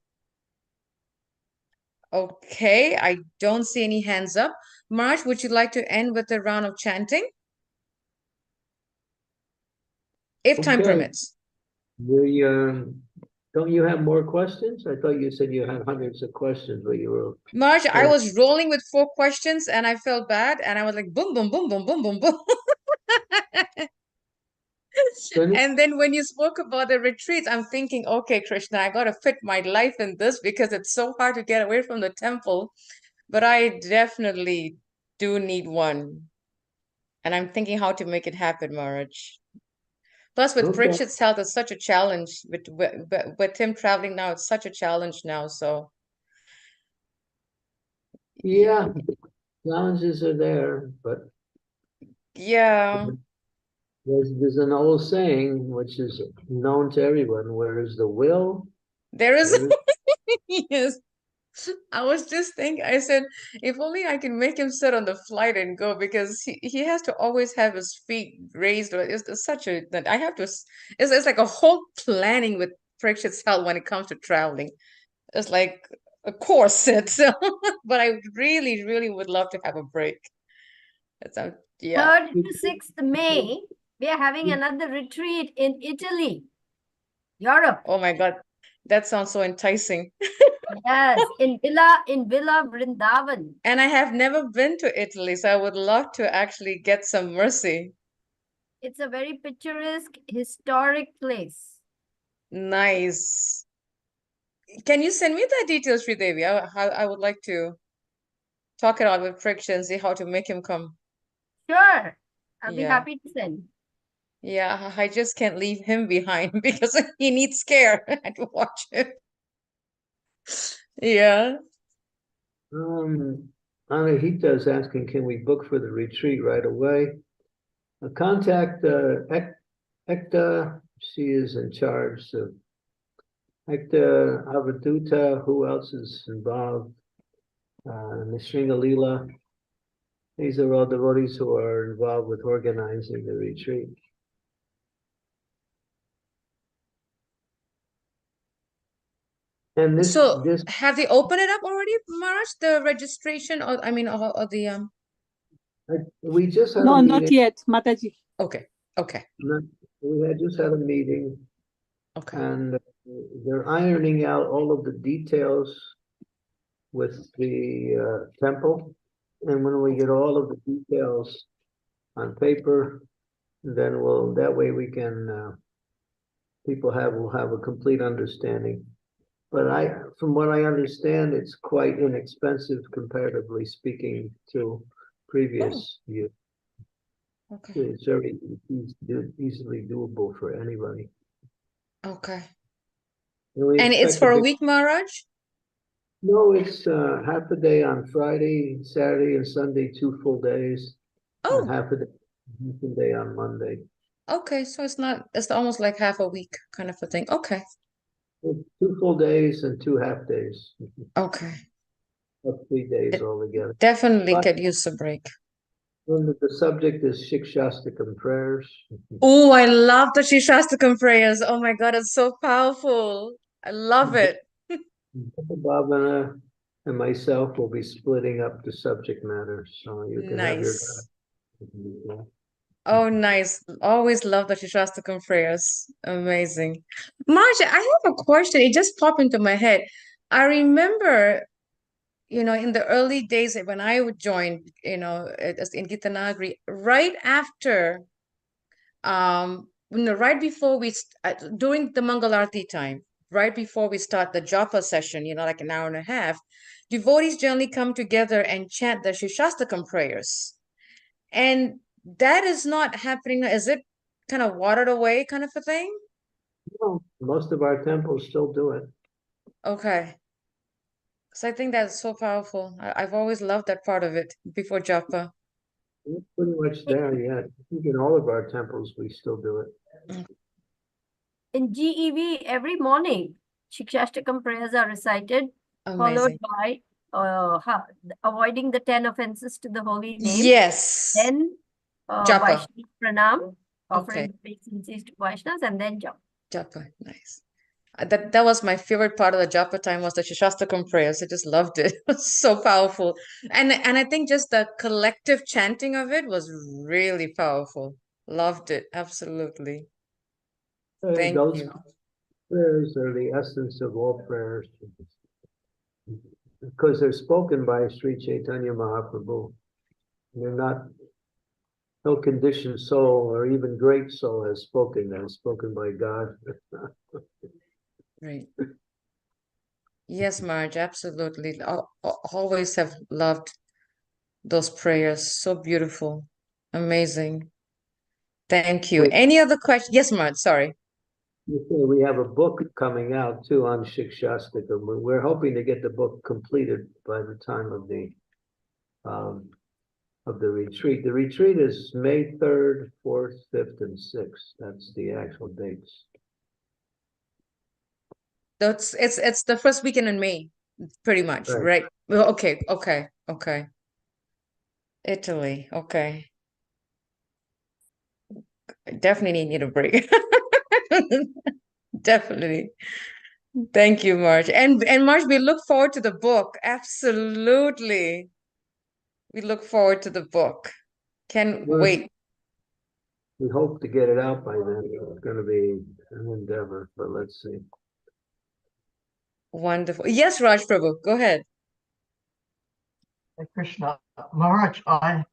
Okay, I don't see any hands up. Maharaj, would you like to end with a round of chanting? If time permits. Don't you have more questions? I thought you said you had hundreds of questions, but you were. Maharaj, I was rolling with 4 questions and I felt bad and I was like, boom, boom, boom, boom, boom, boom, boom. And then when you spoke about the retreats, I'm thinking, okay, Krishna, I got to fit my life in this because it's so hard to get away from the temple. But I definitely do need one. And I'm thinking how to make it happen, Maharaj. Plus, with Parikshit's health, it's such a challenge. With him traveling now, it's such a challenge now. So, yeah, challenges are there, but yeah, there's an old saying which is known to everyone: where is the will, there is. Yes. I was just thinking, I said, if only I can make him sit on the flight and go because he has to always have his feet raised. It's such a that I have to. It's like a whole planning with Parikshit's health when it comes to traveling. It's like a corset. So, but I really, really would love to have a break. Yeah. 3rd to 6th May, we are having another retreat in Italy, Europe. Oh my God, that sounds so enticing. Yes, in Villa Vrindavan. And I have never been to Italy, so I would love to actually get some mercy. It's a very picturesque, historic place. Nice. Can you send me the details, Sridevi? I would like to talk it out with Friction and see how to make him come. Sure. I'll be Yeah. happy to send. Yeah, I just can't leave him behind because he needs care to watch him. Yeah. Anahita is asking, can we book for the retreat right away? Contact Ekta. She is in charge of Ekta Avaduta. Who else is involved? Nisringa Leela. These are all devotees who are involved with organizing the retreat. And this, So have they opened it up already, Maharaj? The registration, or I mean, or the we just had No, a not meeting. yet, Mataji. Okay. We had just had a meeting, Okay. and they're ironing out all of the details with the temple. And when we get all of the details on paper, then that way we can, people will have a complete understanding. But from what I understand, it's quite inexpensive comparatively speaking to previous years. Okay. It's very easily doable for anybody. Okay. And it's for a week, Maharaj? No, it's half a day on Friday, Saturday, and Sunday, 2 full days. Oh. And half a day on Monday. Okay, so it's almost like half a week kind of a thing. Okay. 2 full days and 2 half days. Okay. 3 days altogether. Definitely could use a break. The subject is Shikshastakam prayers. Oh, I love the Shikshastakam prayers. Oh my God, it's so powerful. I love it. Bhavana and myself will be splitting up the subject matter, so you can have your. Nice. Oh, nice. Always love the Shikshastakam prayers. Amazing. Marja, I have a question. It just popped into my head. I remember, in the early days when I would join, as in Gitanagri, right after, right before during the Mangalarti time, right before we start the japa session, like an hour and a half, devotees generally come together and chant the Shikshastakam prayers. And that is not happening. Is it kind of watered away kind of a thing? No, most of our temples still do it. Okay. So I think that's so powerful. I've always loved that part of it before japa. It's pretty much there yet. I think in all of our temples we still do it. In GEV, every morning, Shikshastakam prayers are recited, Amazing. followed by avoiding the 10 offenses to the holy name. Yes. Then Japa. Vaishnav Pranam, offering Okay. obeisances to Vaishnavas, and then japa. Japa, nice. That was my favorite part of the japa time was the Shikshastakam prayers. I just loved it. It was so powerful. And I think just the collective chanting of it was really powerful. Loved it. Absolutely. Thank Those you. prayers are the essence of all prayers. Because they're spoken by Sri Chaitanya Mahaprabhu. They're not, no conditioned soul or even great soul has spoken them, spoken by God. Right. Yes, Marge, absolutely. Always have loved those prayers. So beautiful. Amazing. Thank you. Wait. Any other questions? Yes, Marge, sorry. We have a book coming out too on Shikshastakam. We're hoping to get the book completed by the time of the retreat. The retreat is May 3rd, 4th, 5th, and 6th. That's the actual dates. It's the first weekend in May, pretty much, Right. right? Well, okay. Italy, okay. I definitely need a break. Definitely. Thank you, Marge. And Marge, we look forward to the book. Absolutely. We look forward to the book. Can't wait. We hope to get it out by then. It's going to be an endeavor, but let's see. Wonderful. Yes, Raj Prabhu, go ahead. Hey, Krishna, Maharaj, I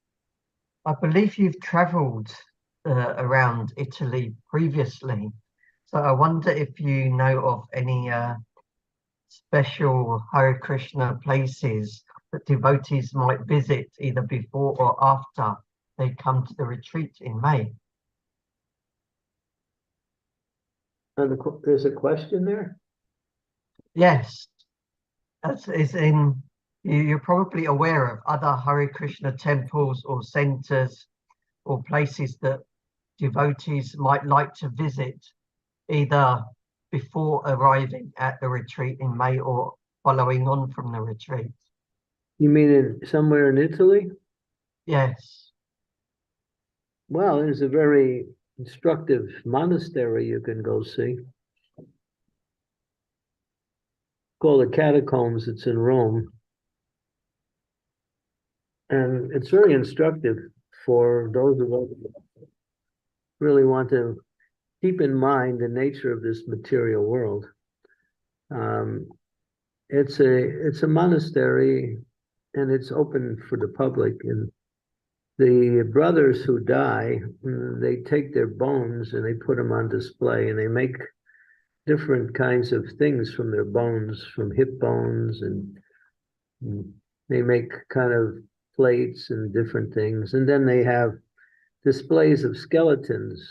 believe you've travelled around Italy previously. So I wonder if you know of any special Hare Krishna places that devotees might visit either before or after they come to the retreat in May. There's a question there? Yes, as is in, you're probably aware of other Hare Krishna temples or centers or places that devotees might like to visit either before arriving at the retreat in May or following on from the retreat. You mean somewhere in Italy? Yes. Well, there's a very instructive monastery you can go see, called the Catacombs. It's in Rome. And it's very instructive for those of us who really want to keep in mind the nature of this material world. It's a monastery, and it's open for the public. And the brothers who die, they take their bones and they put them on display, and they make different kinds of things from their bones, from hip bones, and they make kind of plates and different things. And then they have displays of skeletons,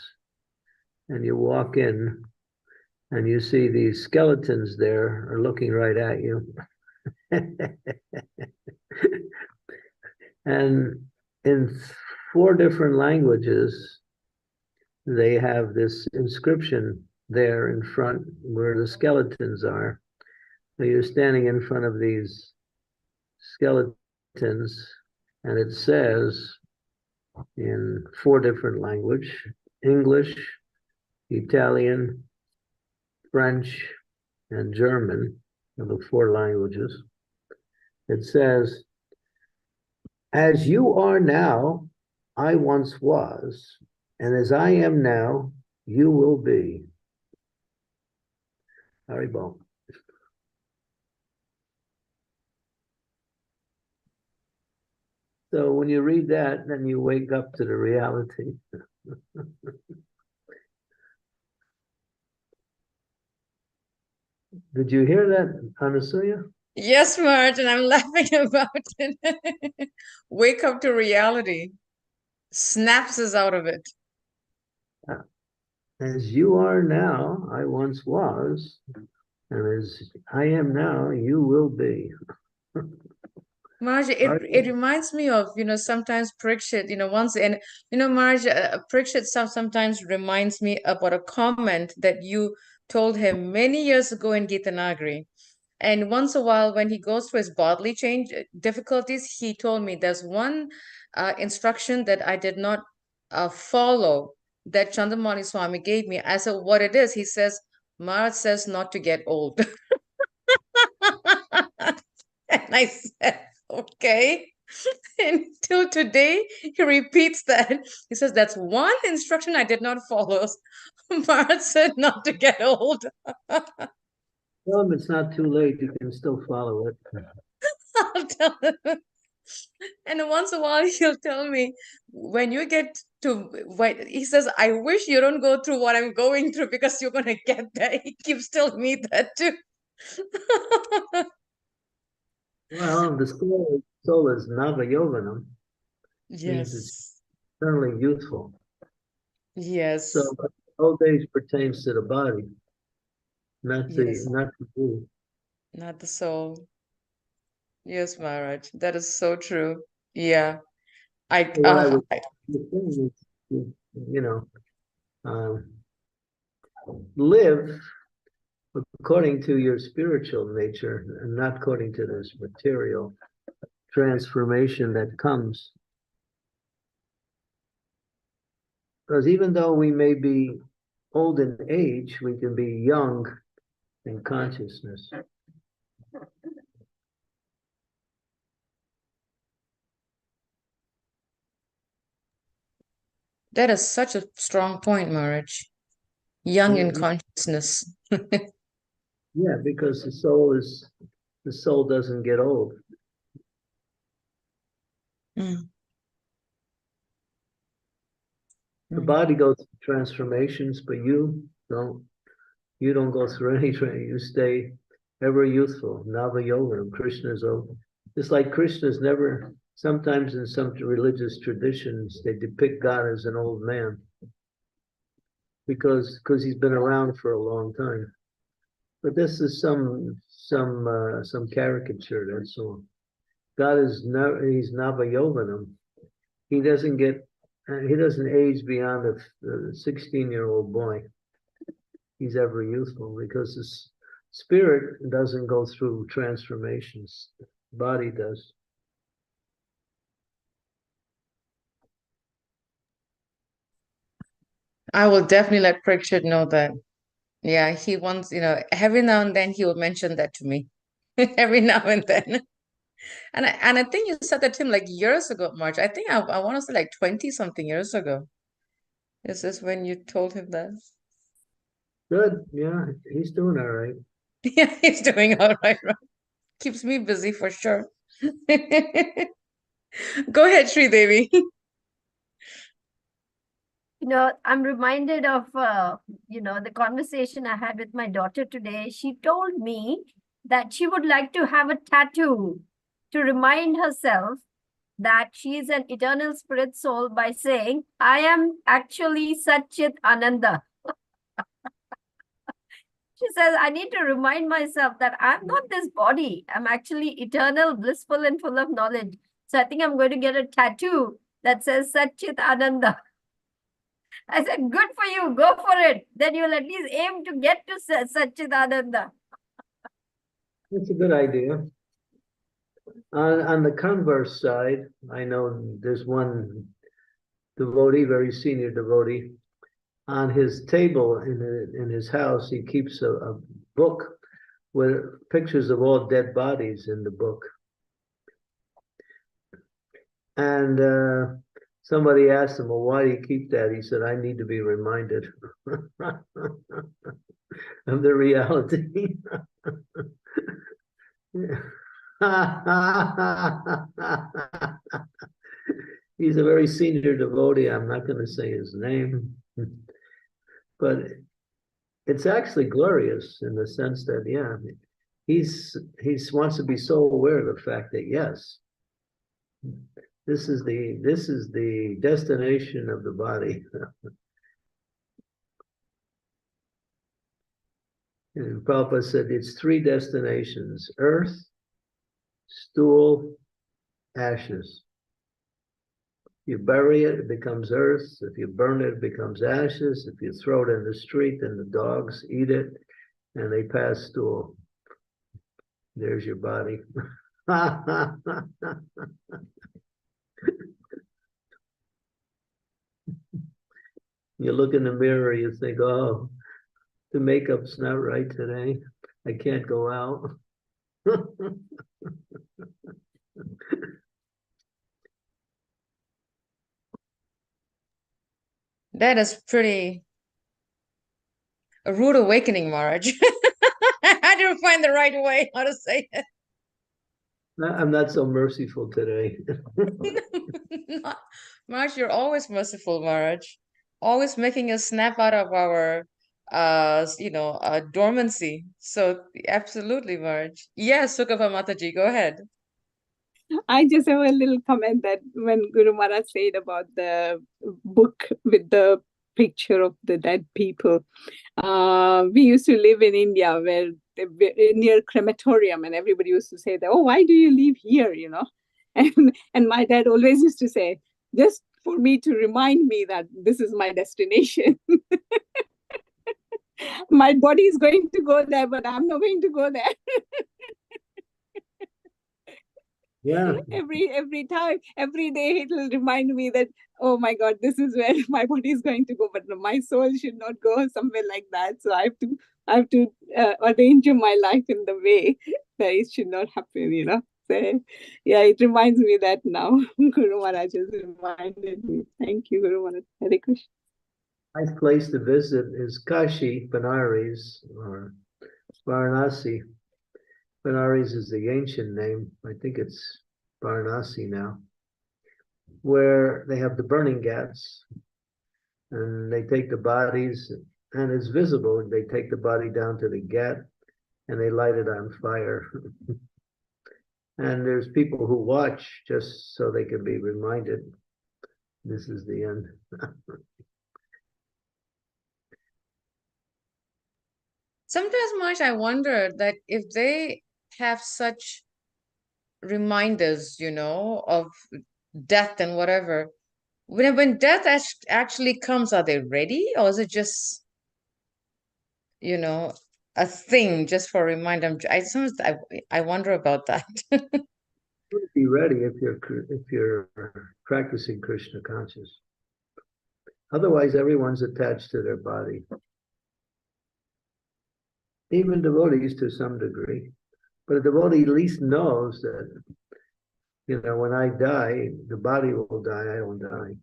and you walk in and you see these skeletons there are looking right at you. And in 4 different languages, they have this inscription there in front where the skeletons are. So you're standing in front of these skeletons, and it says in 4 different languages: English, Italian, French, and German, are the 4 languages. It says, "As you are now, I once was, and as I am now, you will be." Haribol. So when you read that, then you wake up to the reality. Did you hear that, Anasuya? Yes, Marge, and I'm laughing about it. Wake up to reality. Snaps us out of it. As you are now, I once was, and as I am now, you will be. Marge, it reminds me of, sometimes Parikshit, Marge, Parikshit sometimes reminds me about a comment that you told him many years ago in Gitanagari. And once a while, when he goes through his bodily change difficulties, he told me there's one instruction that I did not follow that Chandramauli Swami gave me. I said, what it is? He says, Maharaj says not to get old. And I said, okay. Until today, he repeats that. He says, that's one instruction I did not follow. Maharaj said not to get old. Tell him it's not too late. You can still follow it. I'll tell him. And once in a while, he'll tell me, when you get to, he says, I wish you don't go through what I'm going through because you're going to get there. He keeps telling me that too. Well, the soul is Navayovanam. Means it's Yes. eternally youthful. Yes. So old age pertains to the body, not Yes. the you. Not the soul. Yes, Maharaj. That is so true. Yeah. So what I would say is, live according to your spiritual nature and not according to this material transformation that comes. Because even though we may be old in age, we can be young in consciousness. That is such a strong point, Maharaj. Young in consciousness. Yeah, because the soul doesn't get old. The body goes through transformations, but you don't. You don't go through any training. You stay ever youthful. Nava Yoga, Krishna's old. It's like Krishna's never, sometimes in some religious traditions, they depict God as an old man because he's been around for a long time. But this is some caricature, that's all. God is never, he's Navayovanam. He doesn't age beyond a 16-year-old boy. He's ever youthful because his spirit doesn't go through transformations. Body does. I will definitely let Parikshit know that. Yeah, he wants, every now and then he will mention that to me. Every now and then. And I think you said that to him like years ago, March. I think I want to say like 20 something years ago. Is this when you told him that? Good. Yeah, he's doing all right. Yeah, he's doing all right. Keeps me busy for sure. Go ahead, Sri Devi. I'm reminded of, the conversation I had with my daughter today. She told me that she would like to have a tattoo to remind herself that she is an eternal spirit soul by saying, I am actually Satchit Ananda. She says, I need to remind myself that I'm not this body. I'm actually eternal, blissful, and full of knowledge. So I think I'm going to get a tattoo that says Satchit Ananda. I said, good for you, go for it. Then you'll at least aim to get to Satchidananda. That's a good idea. On the converse side, I know there's one devotee, very senior devotee. On his table in his house, he keeps a book with pictures of all dead bodies in the book. And somebody asked him, well, why do you keep that? He said, I need to be reminded of the reality. He's a very senior devotee. I'm not going to say his name, but it's actually glorious in the sense that, yeah, he wants to be so aware of the fact that, yes, this is the destination of the body. And Prabhupada said it's 3 destinations: earth, stool, ashes. You bury it, it becomes earth. If you burn it, it becomes ashes. If you throw it in the street, then the dogs eat it and they pass stool. There's your body. You look in the mirror, you think, oh, the makeup's not right today. I can't go out. That is pretty a rude awakening, Maharaj. I had to find the right way how to say it. I'm not so merciful today. Maharaj, you're always merciful, Maharaj. Always making us snap out of our dormancy. So absolutely, Maharaj. Yes, Sukapa Mataji, go ahead. I just have a little comment that when Guru Maharaj said about the book with the picture of the dead people, we used to live in India where near crematorium, and everybody used to say that, oh, why do you live here, and my dad always used to say, just for me to remind me that this is my destination. My body is going to go there, but I'm not going to go there. Yeah. Every time, every day it will remind me that, oh my God, this is where my body is going to go, but my soul should not go somewhere like that. So I have to arrange my life in the way that it should not happen, So yeah, it reminds me that now. Guru Maharaj has reminded me. Thank you, Guru Maharaj. Hare Krishna. Nice place to visit is Kashi, Benares, or Varanasi. Benares is the ancient name. I think it's Varanasi now, where they have the burning ghats, and they take the bodies and it's visible. They take the body down to the ghat and they light it on fire. And there's people who watch just so they can be reminded this is the end. Sometimes, Marsh, I wonder that if they have such reminders, of death and whatever, when death actually comes, are they ready, or is it just, a thing just for a reminder? I wonder about that. Be ready if you're practicing Krishna conscious. Otherwise, everyone's attached to their body. Even devotees to some degree. But a devotee at least knows that, when I die, the body will die, I don't die.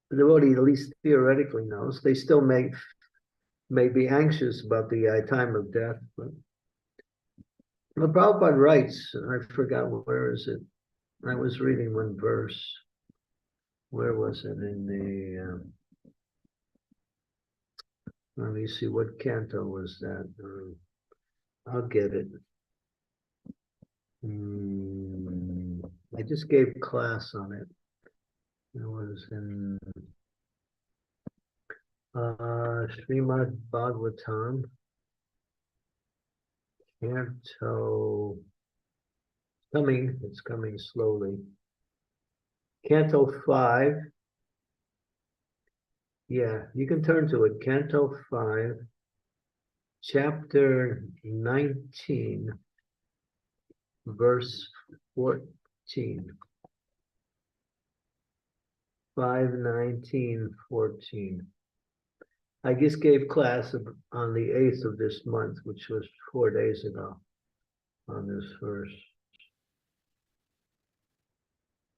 The devotee at least theoretically knows. They still may be anxious about the time of death. But Prabhupada writes, I forgot where is it. I was reading one verse. Where was it? In the let me see, what canto was that? I'll get it. I just gave class on it. It was in Srimad Bhagavatam, canto, it's coming slowly. Canto 5. Yeah, you can turn to it. Canto 5, chapter 19, verse 14. 5:19:14. I just gave class on the 8th of this month, which was 4 days ago, on this verse.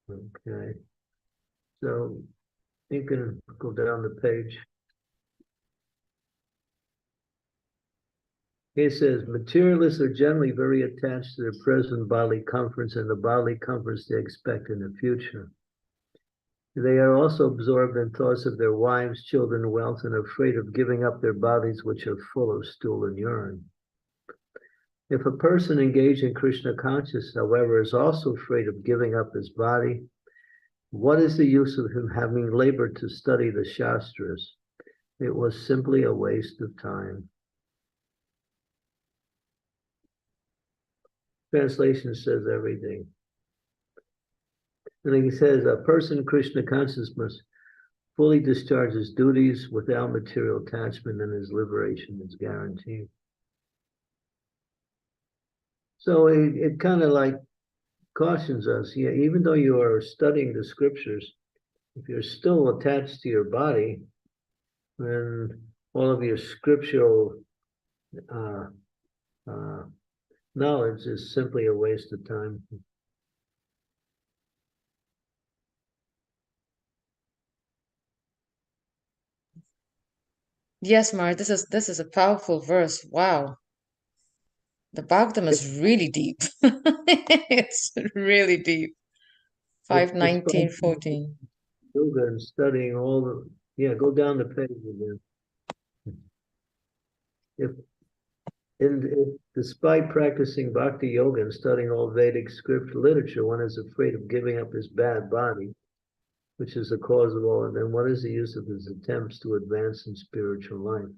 Okay. So you can go down the page. It says, materialists are generally very attached to their present bodily comforts and the bodily comforts they expect in the future. They are also absorbed in thoughts of their wives, children, wealth, and afraid of giving up their bodies, which are full of stool and urine. If a person engaged in Krishna consciousness, however, is also afraid of giving up his body, what is the use of him having labored to study the Shastras? It was simply a waste of time. Translation says everything. And he says, a person Krishna conscious must fully discharge his duties without material attachment, and his liberation is guaranteed. So it kind of like cautions us, yeah, even though you are studying the scriptures, if you're still attached to your body, then all of your scriptural knowledge is simply a waste of time. Yes, Mar, this is a powerful verse. Wow. The Bhagavatam is really deep. It's really deep. 5:19:14. Yoga and studying all the, go down the page again. If despite practicing bhakti yoga and studying all Vedic script literature, one is afraid of giving up his bad body, which is the cause of all, then what is the use of his attempts to advance in spiritual life?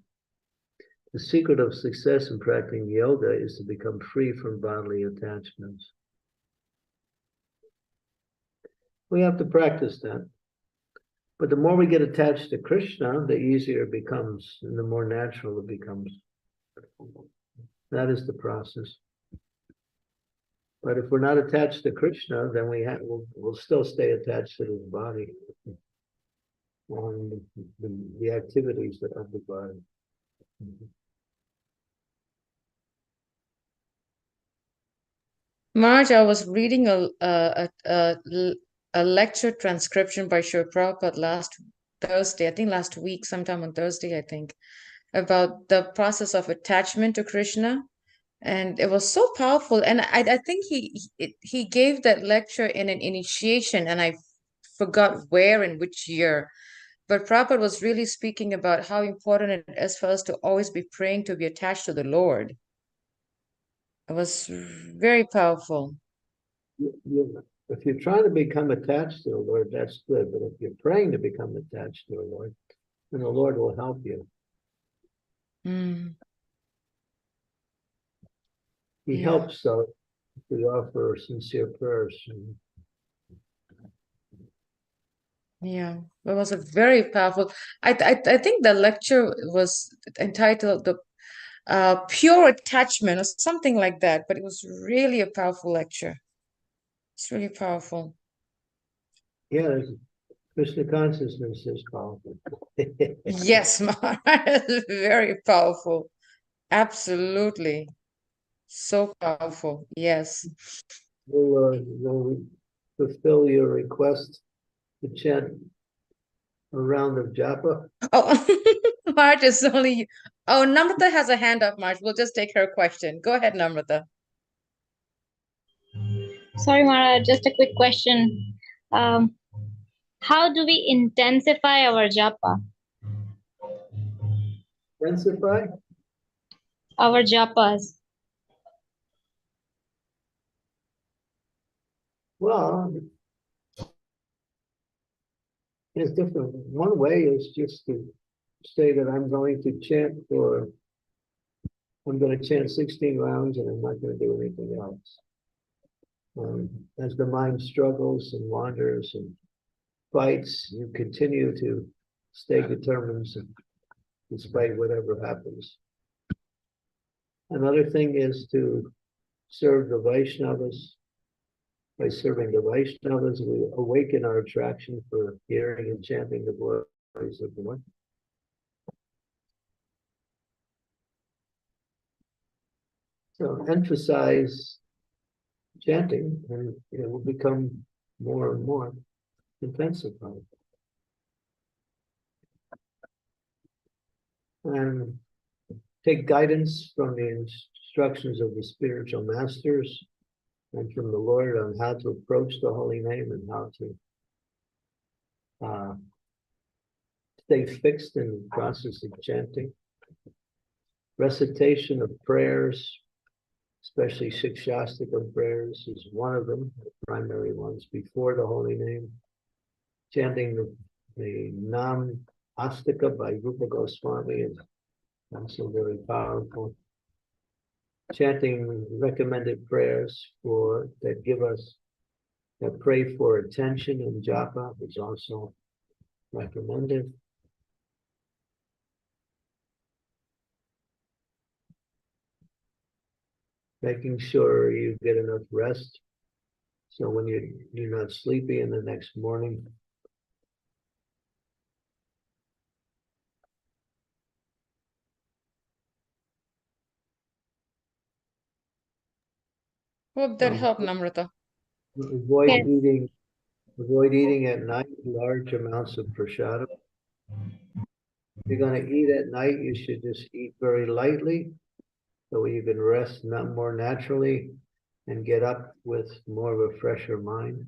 The secret of success in practicing yoga is to become free from bodily attachments. We have to practice that. But the more we get attached to Krishna, the easier it becomes and the more natural it becomes. That is the process. But if we're not attached to Krishna, then we'll still stay attached to this body and the activities of the body. Marge, I was reading a lecture transcription by Srila Prabhupada last Thursday, I think last week, sometime on Thursday, I think, about the process of attachment to Krishna. And it was so powerful. And I think he gave that lecture in an initiation, and I forgot where and which year. But Prabhupada was really speaking about how important it is for us to always be praying to be attached to the Lord. It was very powerful. If you're trying to become attached to the Lord, that's good. But if you're praying to become attached to the Lord, then the Lord will help you. Mm, He Yeah. helps so if we offer sincere prayers. yeah, it was a very powerful. I think the lecture was entitled the Pure Attachment or something like that, but it was really a powerful lecture. It's really powerful. Yeah, Krishna consciousness is powerful. Yes, Maharaj, very powerful. Absolutely. So powerful. Yes. We'll fulfill your request to chant a round of japa. Oh, Marge is only. Oh, Namrata has a hand up, Marge. We'll just take her question. Go ahead, Namrata. Sorry, Mara, just a quick question. Um, how do we intensify our japa? Intensify? Our japas? Well, it's different. One way is just to say that I'm going to chant 16 rounds and I'm not going to do anything else. As the mind struggles and wanders and fights, you continue to stay determined despite whatever happens. Another thing is to serve the Vaishnavas. By serving the Vaishnavas, we awaken our attraction for hearing and chanting the glories of the Lord. So emphasize chanting, and it will become more and more intensified. And take guidance from the instructions of the spiritual masters and from the Lord on how to approach the holy name and how to stay fixed in the process of chanting. Recitation of prayers, especially Shikshastika prayers, is one of them, the primary ones, before the holy name. Chanting the Nam Astika by Rupa Goswami is also very powerful. Chanting recommended prayers that pray for attention in japa is also recommended. Making sure you get enough rest. So when you're not sleepy in the next morning. Hope that helped, Namrata. Avoid Yes. eating at night large amounts of prasadam. If you're going to eat at night, you should just eat very lightly so you can rest more naturally and get up with more of a fresher mind.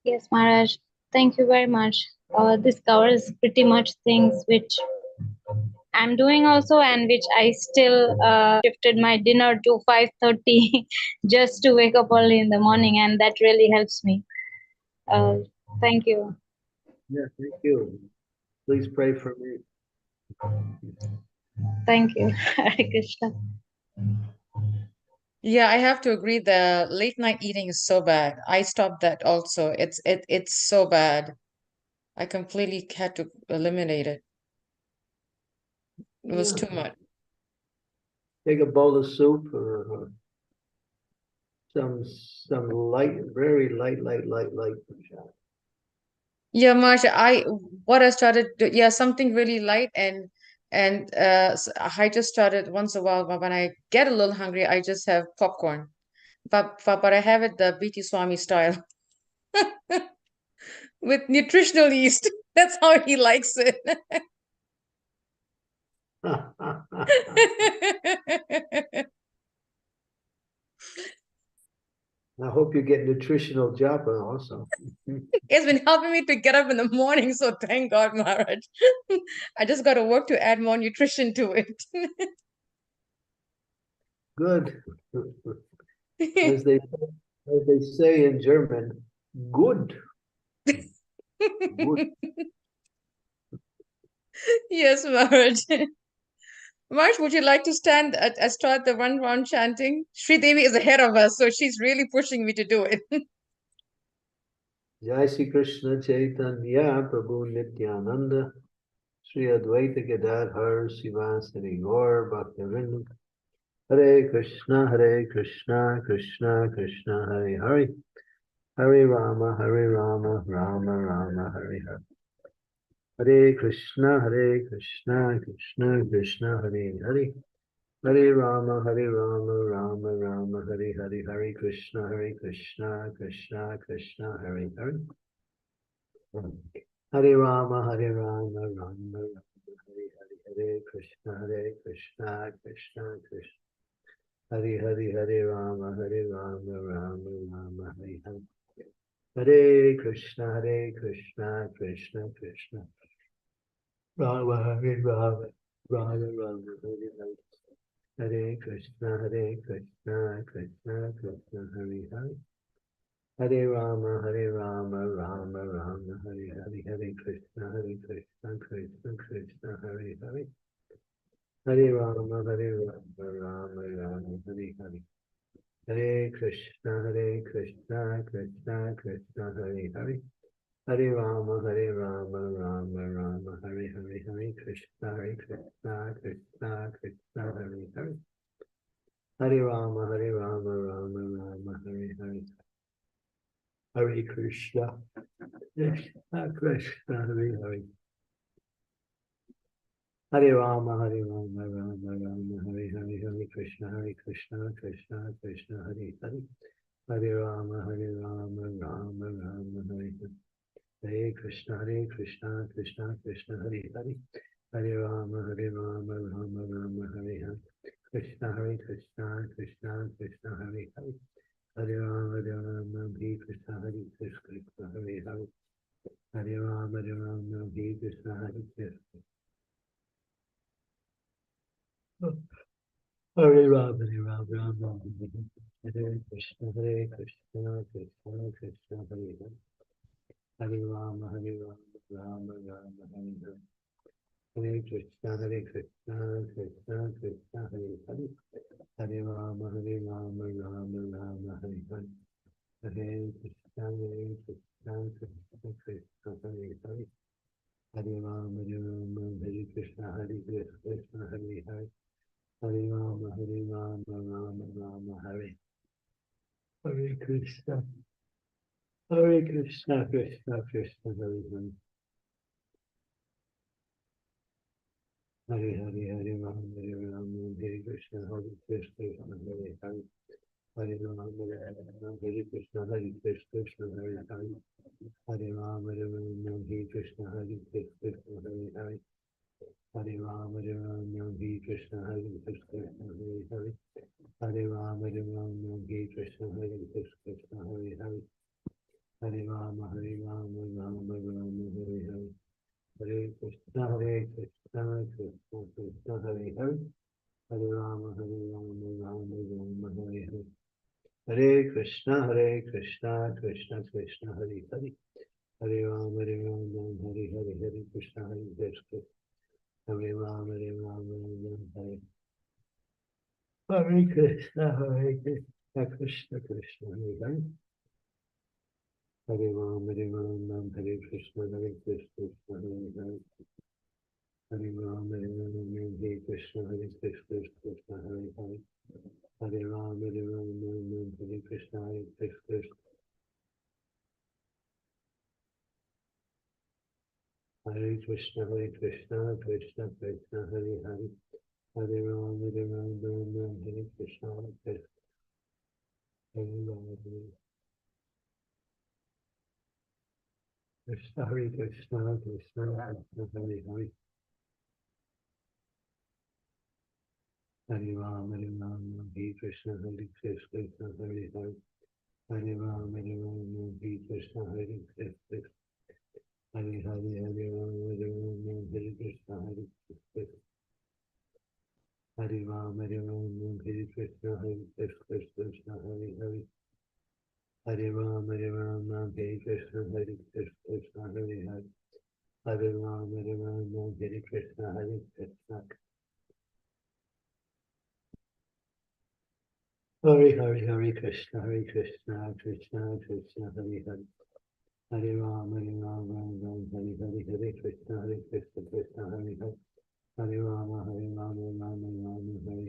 Yes, Maharaj. Thank you very much. This covers pretty much things which I'm doing also, and which I still shifted my dinner to 5:30 just to wake up early in the morning, and that really helps me. Thank you. Yeah, thank you. Please pray for me. Thank you. Hare Krishna. Yeah, I have to agree. The late night eating is so bad. I stopped that also. It's so bad. I completely had to eliminate it. It was Yeah. too much. Take a bowl of soup or some light, very light prasad. Yeah, Marsha, what I started yeah, something really light and I just started once a while when I get a little hungry, I just have popcorn. But I have it the BT Swami style with nutritional yeast. That's how he likes it. I hope you get nutritional japa also. It's been helping me to get up in the morning, so thank God, Maharaj. I just got to work to add more nutrition to it. Good. As they say in German, good. Good. Yes, Maharaj. Maharaj, would you like to start the one round chanting? Sri Devi is ahead of us, so she's really pushing me to do it. Jai Shri Krishna Chaitanya Prabhu Nityananda Sri Advaita Gadadhar Sivasari Gaur Bhaktivinoda Hare Krishna Krishna Krishna Hare Hare Hare Rama Rama Rama Hare Hare Hare Krishna Krishna Krishna Hare Hare Hare Rama Rama Hare Hare Hare Krishna Krishna Krishna Hare Hare Hare Rama Rama Hare Hare Krishna Krishna Krishna Hare Rama Rama Hare Hare Hare Krishna Krishna Krishna Rama Hare Rama Rama Hare Hare Hare Krishna Krishna Krishna Hare Hare Hare Rama Rama Rama Hare Hare Hare Krishna Krishna Hare Hare Hare Rama Rama Hare Hare Hare Krishna Krishna Krishna Hare Hare Hare Rama Rama Hare Hare Hare Krishna Krishna Hare Hare Hare Rama Rama Hare Hare Hare Krishna Krishna Hare Hare Hare Rama Rama Hare Hare Hare Krishna Krishna Krishna Hare Hare Hare Rama Rama Hare Hare Hare Krishna Krishna Krishna Hare Hare Hare Rama Rama Hare Hare Krishna Krishna Krishna Hare Hare Hare Rama Krishna Krishna Hare Hare Hare Rama Krishna Krishna Hare Rama Rama Hare Krishna Krishna Krishna Hare Hare Hare Rama Rama Hare Hare Hare Krishna Krishna Krishna Hare Hare Hare Rama Rama Hare Hare Hare Krishna Krishna Hare Hare Hare Rama Hare Krishna Krishna Hare Hare Hare Rama Hare Hare Krishna Krishna Krishna Hare Hare Hare Rama Hare Krishna Krishna Hare Hare Hare Rama Hare Krishna Krishna Hare Hare Hare Rama Hare Krishna Krishna Hare Hare Hare Rama Hare Krishna Krishna Hare Hare Hare Rama Hare Krishna Krishna Hare Hare Hare Rama Rama Hare Hare Hare Krishna Krishna Krishna Hare Hare Hare Rama Rama Hare Hare Hare Krishna Krishna Krishna Hare Hare Hare Rama Hare Hare Hare Krishna Krishna Hare Rama Hare Hare Krishna Krishna Krishna Hare Hare Hare Rama Hare Krishna Krishna Hare Hare Hare Rama Hare Krishna Krishna Hare Hare Hare Rama Hare Krishna Krishna Hare Krishna Krishna Krishna Hare Hare Hare Rama Hare Krishna Krishna Hare Rama Krishna Hare Krishna Krishna Hare Hare Hare Rama Hare Krishna Krishna Hare Hare Krishna, Hare Krishna. Hare Hare, Hare Ram, Hare Krishna, Hare Krishna. Hare Ram, Hare Krishna, Hare Krishna, Hare Hare. Hare Ram, Hare Krishna, Hare Krishna, Hare Hare. Hare Ram, Hare Krishna, Hare Krishna. Hare Hare, Hare Krishna, Krishna Krishna, Hare Hare. Hare Ram, Hare Hare, Hare Krishna, Krishna, Hare Hare. Hare Ram, Hare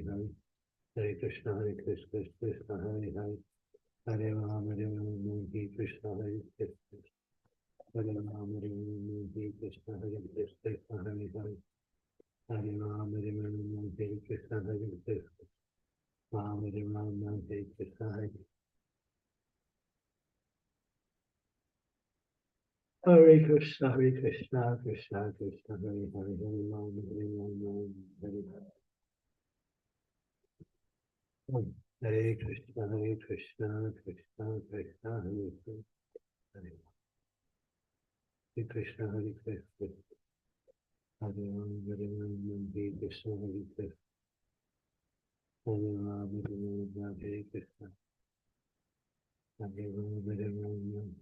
Hare. Hare Krishna, Krishna, Hare Hare. Hare Ram, Hare Krishna, Hare Krishna. Hare Ram, Hare Krishna, Krishna, Hare Hare. Hare Ram, Hare Krishna, Krishna. Ram, Hare Krishna, Hare. Hare Krishna, Krishna Krishna, Hare Hare, Hare Ram, Hare Hare. Hare Krishna, Krishna Krishna, Hare Hare. Hare Krishna, Hare Krishna. Hare Ram, Hare Krishna, Hare Krishna. Hare Ram, Hare Krishna. Hare Ram, Hare Ram.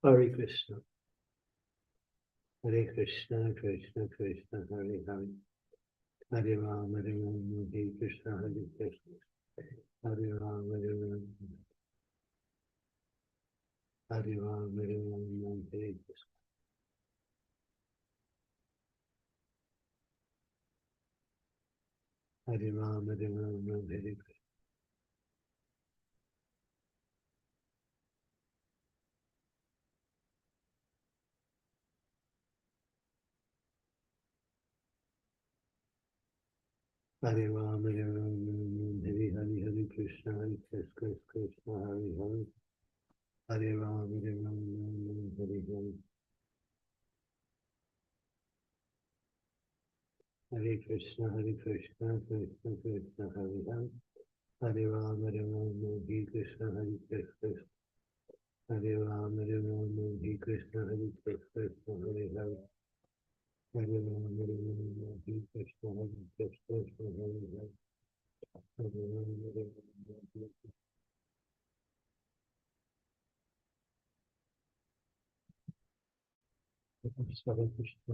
Hare Krishna. Hare Krishna, Krishna Krishna, Hare Hare. Hare Ram, Hare Krishna, Hare Krishna. Hare Ram, Hare Ram. Hare Ram, Hare Ram, Hare Krishna. Hare Ram, Hare Ram, Hare Krishna. Hare Ram, Hare Ram, Hare Hare, Hare Krishna, Krishna, Hare Hare. Hare Ram, Hare Ram, Hare Hare. Hare Krishna, Krishna Krishna, Hare Hare. Hare Ram, Hare Ram, Hare Krishna, Krishna. Hare Ram, Hare Ram, Hare Krishna, Krishna, Hare Hare. Hare Ram, Hare Ram, Hare Krishna, Krishna, Hare Hare. Hare Ram, Hare Ram, Hare Krishna, Krishna, Hare Ram.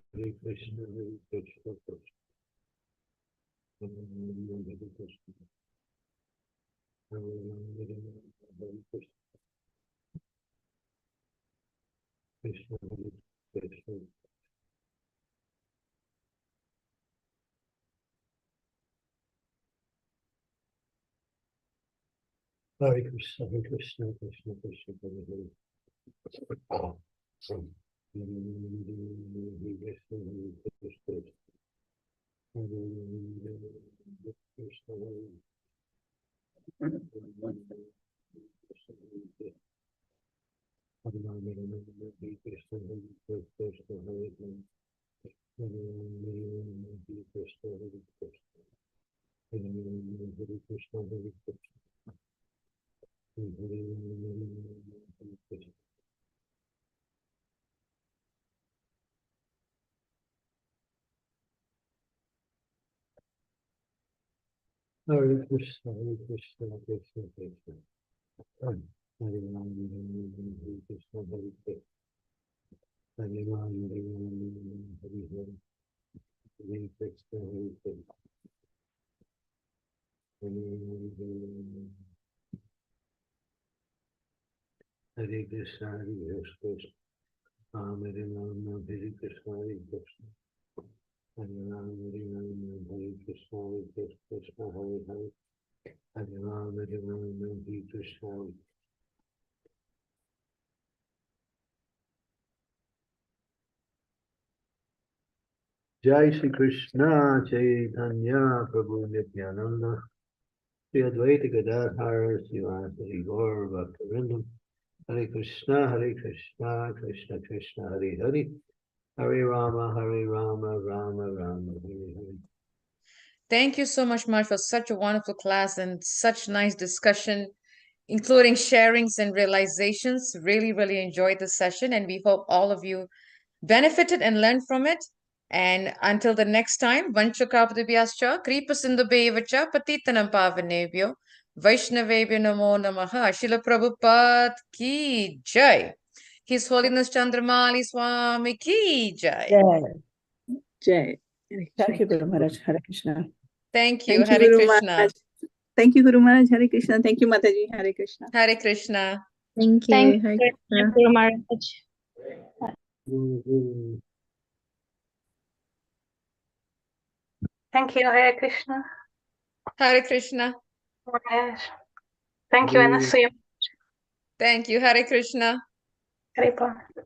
Hare Krishna, Hare Krishna, Hare Krishna. Hare Krishna, Krishna Krishna. Hare Krishna, Krishna Krishna, Hare Hare. Hare Krishna, Krishna Krishna. Hare Ram, Hare Krishna, Hare Krishna. Hare Ram, Hare Hare. Hare Krishna, Hare Krishna. Hare Krishna, Hare Krishna. Hare Ram, Hare Krishna, Hare Krishna. Hare Ram, Hare Krishna, Krishna, Hare Hare. Hare Ram, Hare Krishna. Jai Shri Krishna Chaitanya Prabhu Nityananda Shri Advaita Gadadhar Srivasadi Gaur Bhaktivinoda Hare Krishna Krishna Krishna Hare Hare Hare Rama Rama Rama Hare Hare. Thank you so much, Mark, for such a wonderful class and such nice discussion, including sharings and realizations. Really, really enjoyed the session, and we hope all of you benefited and learned from it. And until the next time, Vanchakapadibyascha, Kripasindubevacha, Patitanam Pavanebhyo, Vaishnavebhyo Namo Namaha, Srila Prabhupada Ki Jai. His Holiness Chandramauli Swami Ki Jai. Jai. Thank you, Guru Maharaj. Hare Krishna. Thank you. Thank you, Hare Guru Krishna. Maharaj. Thank you, Guru Maharaj. Hare Krishna. Thank you, Mataji. Hare Krishna. Hare Krishna. Thank you. Thank Hare you, Krishna. Guru Maharaj. Thank you, Hare Krishna. Hare Krishna. Yes. Thank you, Anasuya. Thank you. Hare Krishna. Hare Krishna.